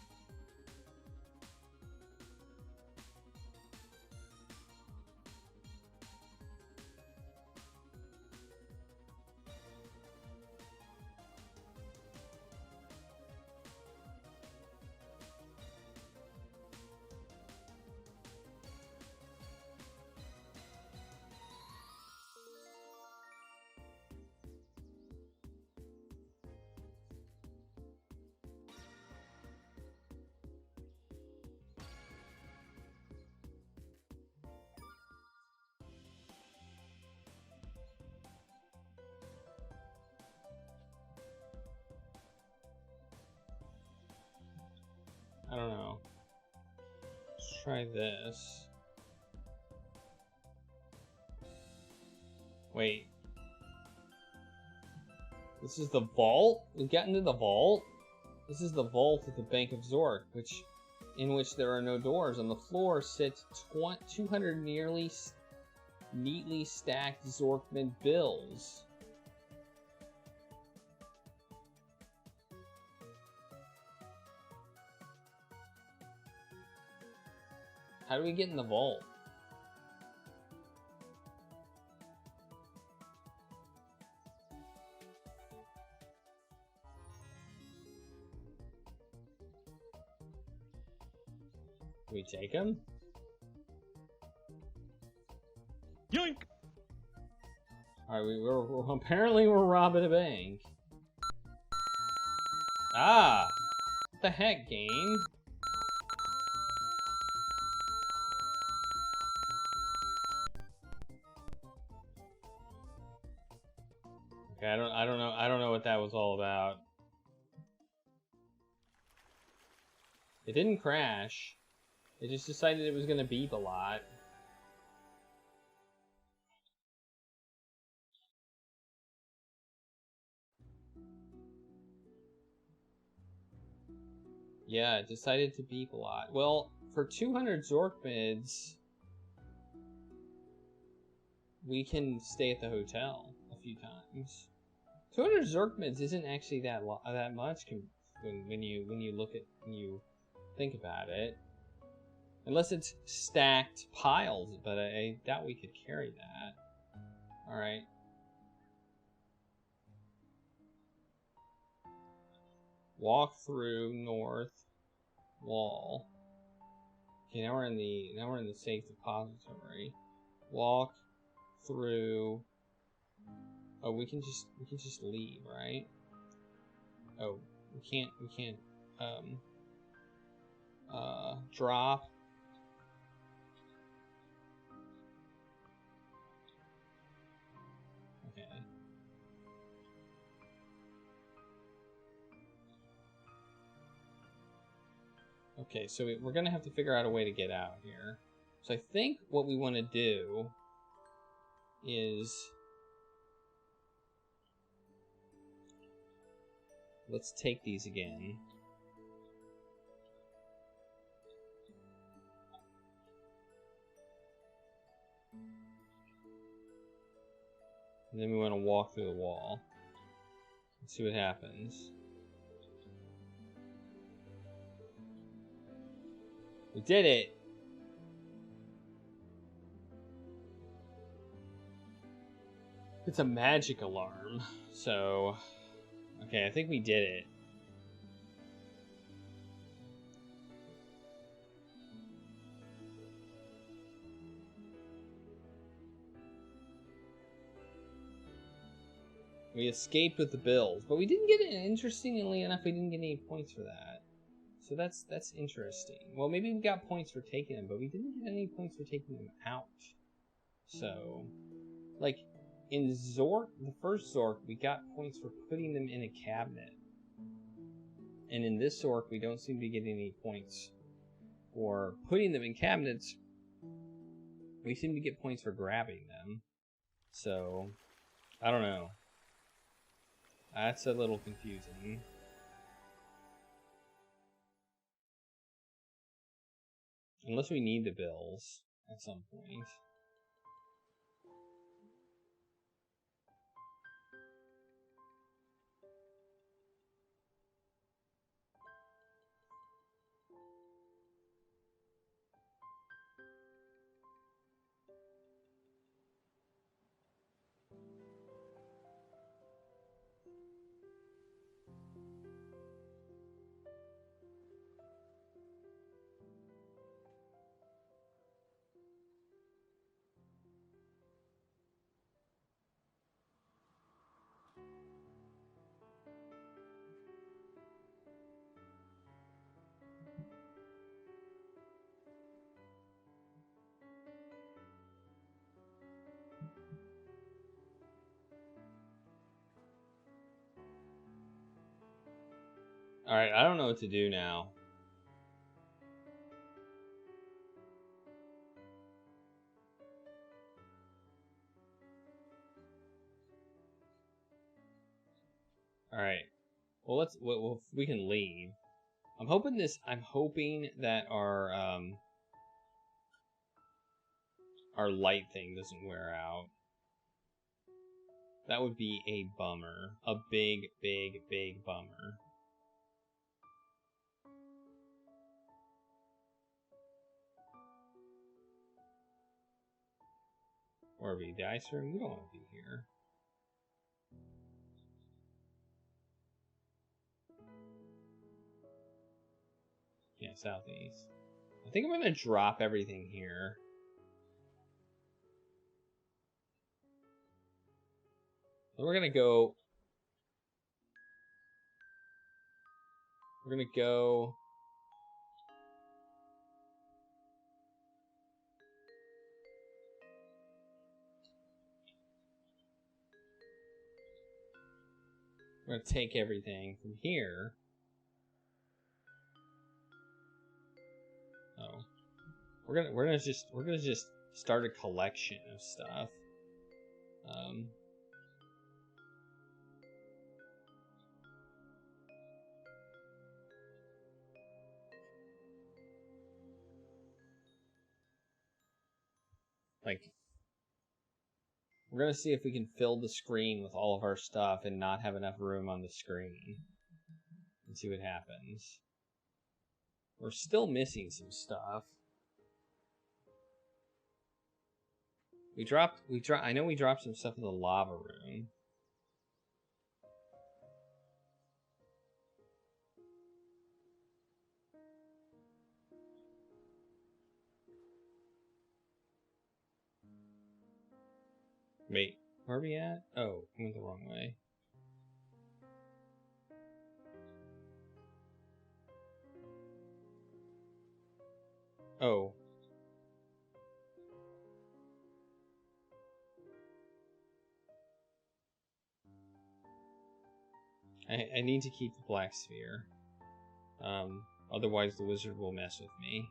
I don't know. Let's try this. Wait. This is the vault? We've gotten to the vault? This is the vault at the Bank of Zork, in which there are no doors. On the floor sits 200 neatly stacked Zorkman bills. How do we get in the vault? Can we take him? Yoink! Alright, apparently we're robbing a bank. Ah! What the heck, game? Okay, I don't know what that was all about. It didn't crash. It just decided it was gonna beep a lot. Yeah, it decided to beep a lot. Well, for 200 Zork mids, we can stay at the hotel a few times. 200 Zork mids isn't actually that much when you think about it, unless it's stacked piles. But I doubt we could carry that. All right. Walk through north wall. Okay, now we're in the safe depository. Walk through. Oh, we can just leave, right? Oh, we can't drop. Okay. Okay, so we're gonna have to figure out a way to get out here. So I think what we want to do is, let's take these again. And then we want to walk through the wall. Let's see what happens. We did it! It's a magic alarm. So, okay, I think we did it. We escaped with the bills, but we didn't get it. Interestingly enough, we didn't get any points for that. So that's interesting. Well, maybe we got points for taking them, but we didn't get any points for taking them out. So, like, in Zork, the first Zork, we got points for putting them in a cabinet. And in this Zork, we don't seem to get any points for putting them in cabinets. We seem to get points for grabbing them. So, I don't know. That's a little confusing. Unless we need the bills at some point. Alright, I don't know what to do now. Alright. Well, we can leave. I'm hoping that our light thing doesn't wear out. That would be a bummer. A big, big, big bummer. Or be the ice room? We don't want to be here. Yeah, southeast. I think I'm gonna drop everything here. Then we're gonna go. We're gonna go. We're gonna take everything from here. Oh, we're gonna just start a collection of stuff. Like, we're gonna see if we can fill the screen with all of our stuff and not have enough room on the screen, and see what happens. We're still missing some stuff. I know we dropped some stuff in the lava room. Wait, where are we at? Oh, I went the wrong way. Oh. I need to keep the black sphere. Otherwise the wizard will mess with me.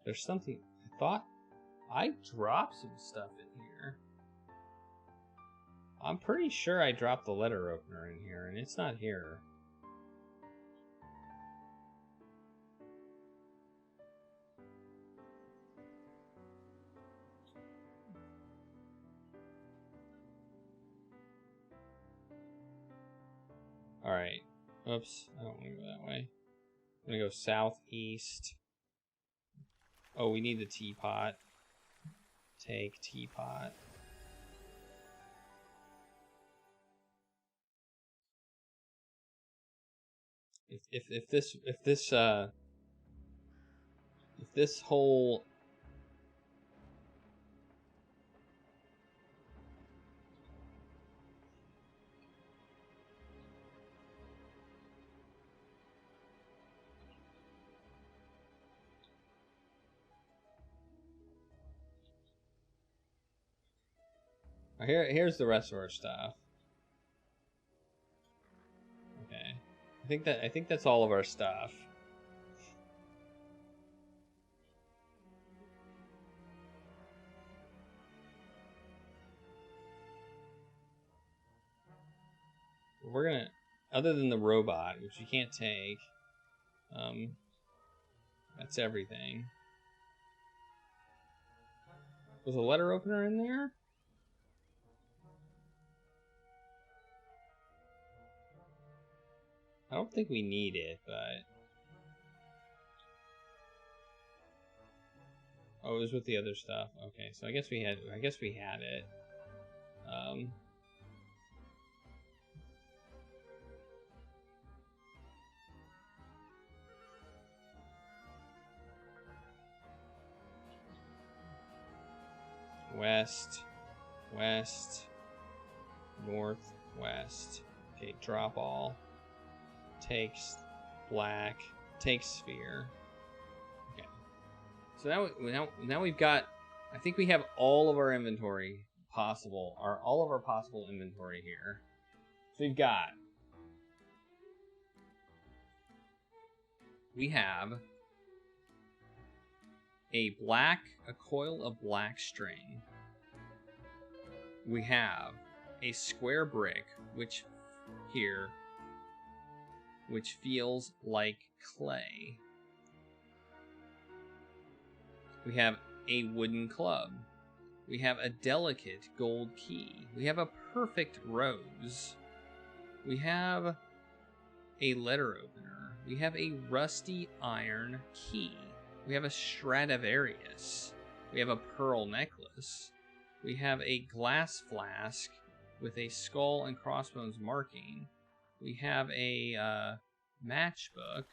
There's something... I thought I dropped some stuff in here. I'm pretty sure I dropped the letter opener in here, and it's not here. Alright. Oops, I don't want to go that way. I'm gonna go southeast. Oh, we need the teapot. Take teapot. If this whole here's the rest of our stuff. Okay. I think that's all of our stuff. We're gonna, other than the robot, which you can't take, that's everything. Was a letter opener in there? I don't think we need it, but... Oh, it was with the other stuff. Okay, so I guess we had it. West, north, west. Okay, drop all. Takes black, takes sphere. Okay. So now we've got, I think we have all of our inventory possible, all of our possible inventory here. So we have a coil of black string. We have a square brick, which feels like clay. We have a wooden club. We have a delicate gold key. We have a perfect rose. We have a letter opener. We have a rusty iron key. We have a Stradivarius. We have a pearl necklace. We have a glass flask with a skull and crossbones marking. We have a matchbook.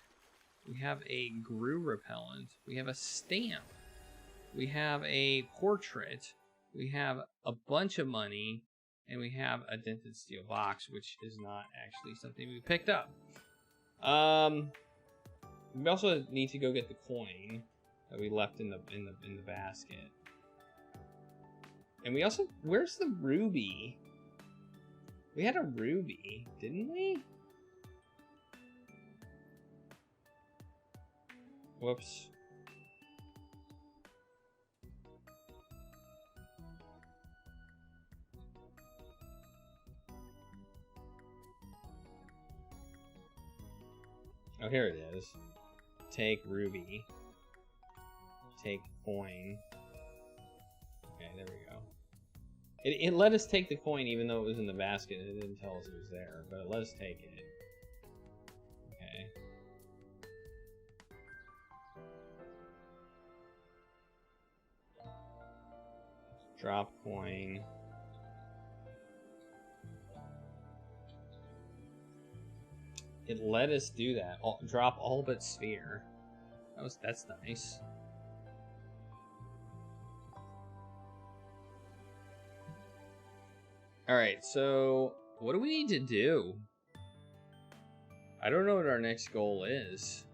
We have a grue repellent. We have a stamp. We have a portrait. We have a bunch of money. And we have a dented steel box, which is not actually something we picked up. We also need to go get the coin that we left in the basket. And we also... Where's the ruby? We had a ruby, didn't we? Whoops. Oh, here it is. Take ruby. Take coin. Okay, there we go. It let us take the coin even though it was in the basket. It didn't tell us it was there, but it let us take it. Okay. Drop coin. It let us do that. Drop all but sphere. That's nice. Alright, so what do we need to do? I don't know what our next goal is.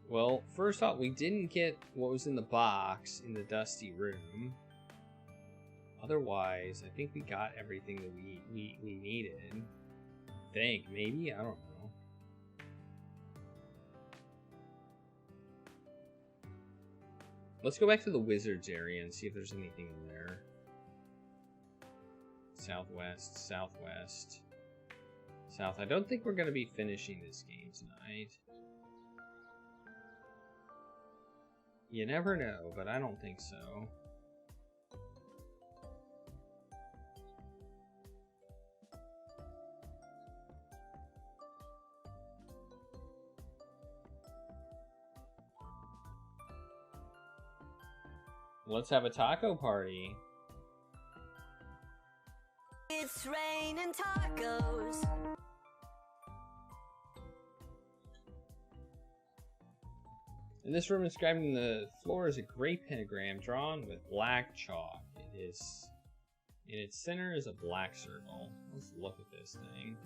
Well, first off, we didn't get what was in the box in the dusty room. Otherwise, I think we got everything that we needed. I think, maybe? I don't know. Let's go back to the wizards area and see if there's anything in there. Southwest, southwest, south. I don't think we're going to be finishing this game tonight. You never know, but I don't think so. Let's have a taco party. It's raining tacos. In this room, inscribed in the floor is a great pentagram drawn with black chalk. In its center is a black circle. Let's look at this thing.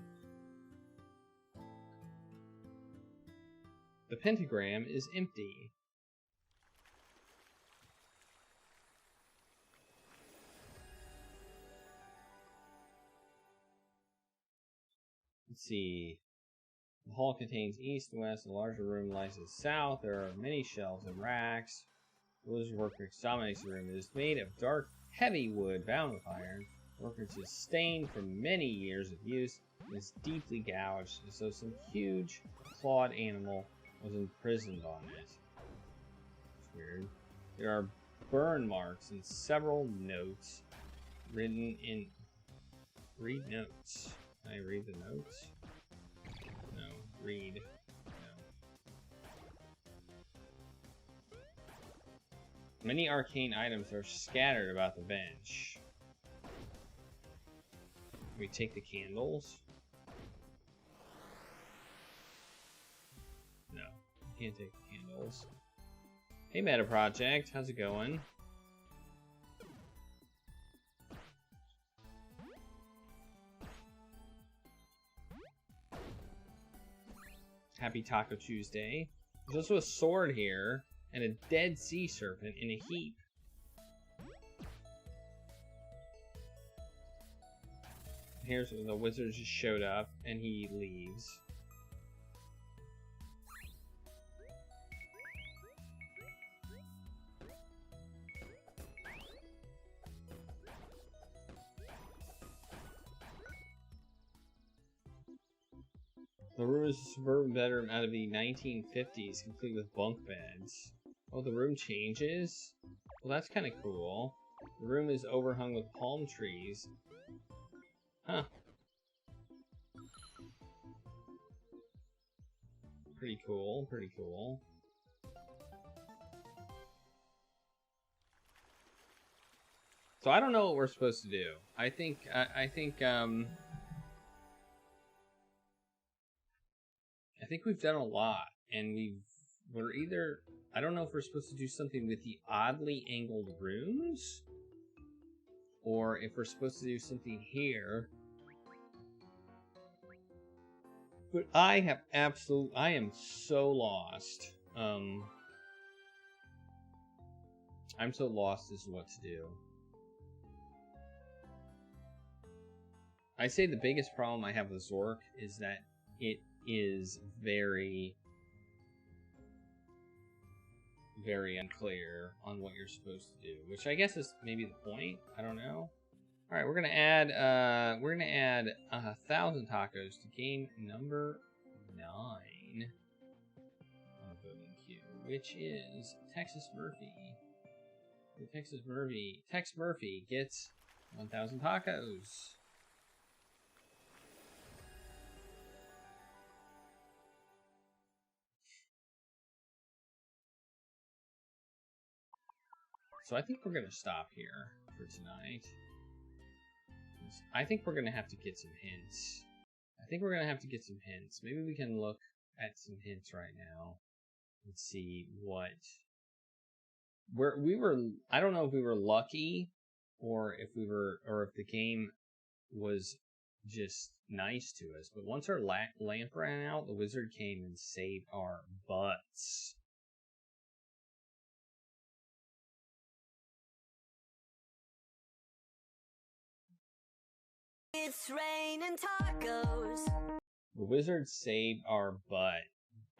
The pentagram is empty. Let's see. The hall contains east and west. The larger room lies in south. There are many shelves and racks. The wizard workbench dominates the room. It is made of dark, heavy wood bound with iron. The workbench is stained from many years of use and is deeply gouged, as though some huge, clawed animal was imprisoned on it. It's weird. There are burn marks and several notes written in... Read notes. Can I read the notes? No. Read. No. Many arcane items are scattered about the bench. Can we take the candles? No. We can't take the candles. Hey, Meta Project. How's it going? Happy Taco Tuesday. There's also a sword here and a dead sea serpent in a heap. Here's the wizard just showed up and he leaves. The room is a suburban bedroom out of the 1950s, complete with bunk beds. Oh, the room changes? Well, that's kind of cool. The room is overhung with palm trees. Huh. Pretty cool, pretty cool. So I don't know what we're supposed to do. I think we've done a lot, and we're either, I don't know if we're supposed to do something with the oddly angled rooms, or if we're supposed to do something here. But I am so lost. I'm so lost as to what to do. I say the biggest problem I have with Zork is that it is very, very unclear on what you're supposed to do, which I guess is maybe the point. I don't know. All right, we're gonna add 1,000 tacos to game number 9 on the voting queue, which is Texas Murphy. The Tex Murphy gets 1,000 tacos. So I think we're gonna stop here for tonight. I think we're gonna have to get some hints. Maybe we can look at some hints right now and see what we were. I don't know if we were lucky or if the game was just nice to us. But once our lamp ran out, the wizard came and saved our butts. It's raining tacos. The wizard saved our butt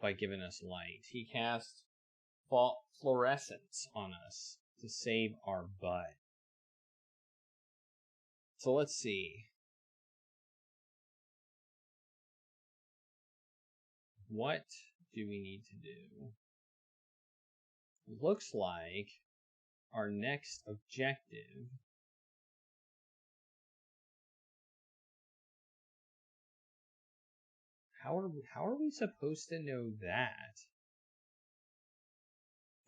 by giving us light. He cast fluorescence on us to save our butt. So let's see. What do we need to do? It looks like our next objective How are we supposed to know that?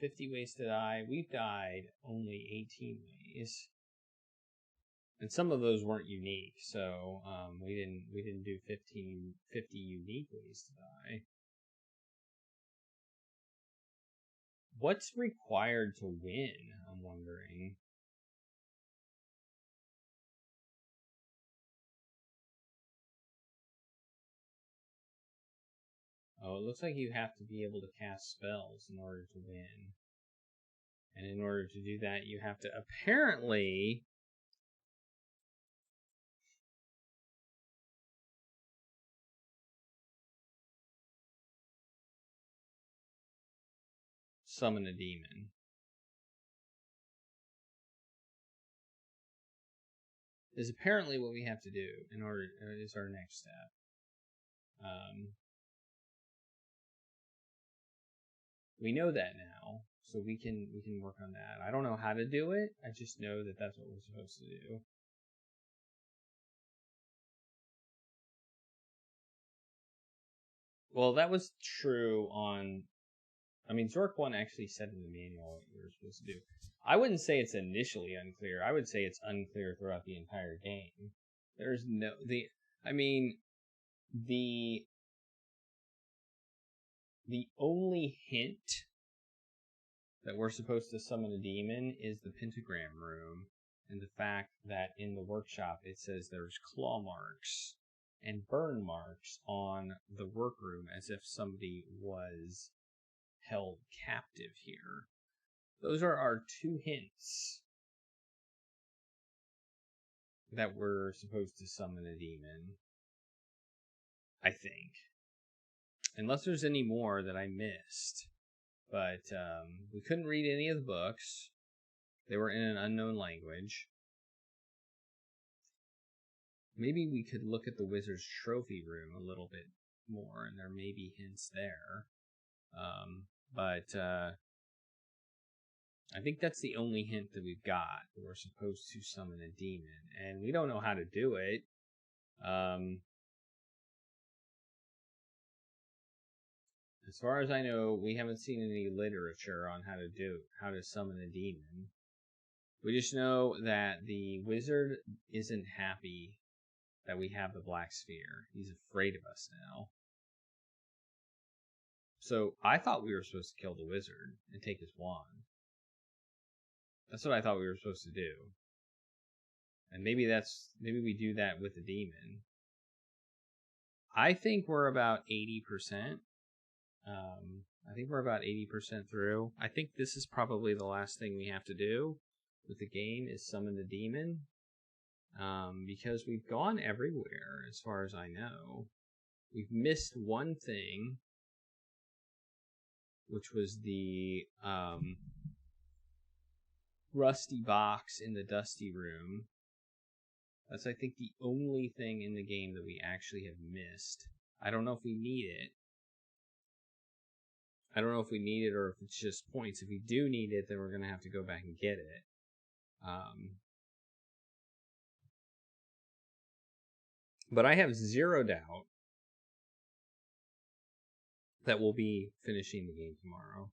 50 ways to die. We've died only 18 ways. And some of those weren't unique, so we didn't do 50 unique ways to die. What's required to win? I'm wondering. Oh, it looks like you have to be able to cast spells in order to win. And in order to do that, you have to apparently summon a demon. Is apparently what we have to do in order is our next step. We know that now, so we can work on that. I don't know how to do it. I just know that that's what we're supposed to do. Well, that was true on. I mean, Zork 1 actually said in the manual what you were supposed to do. I wouldn't say it's initially unclear. I would say it's unclear throughout the entire game. There's no the only hint that we're supposed to summon a demon is the pentagram room, and the fact that in the workshop it says there's claw marks and burn marks on the workroom as if somebody was held captive here. Those are our two hints that we're supposed to summon a demon, I think. Unless there's any more that I missed. But we couldn't read any of the books. They were in an unknown language. Maybe we could look at the wizard's trophy room a little bit more, and there may be hints there. But I think that's the only hint that we've got. We're supposed to summon a demon, and we don't know how to do it. As far as I know, we haven't seen any literature on how to summon a demon. We just know that the wizard isn't happy that we have the black sphere. He's afraid of us now. So I thought we were supposed to kill the wizard and take his wand. That's what I thought we were supposed to do. And maybe we do that with the demon. I think we're about 80%. I think we're about 80% through. I think this is probably the last thing we have to do with the game is summon the demon. Because we've gone everywhere as far as I know. We've missed one thing, which was the rusty box in the dusty room. That's, I think, the only thing in the game that we actually have missed. I don't know if we need it. I don't know if we need it or if it's just points. If we do need it, then we're going to have to go back and get it. But I have zero doubt that we'll be finishing the game tomorrow.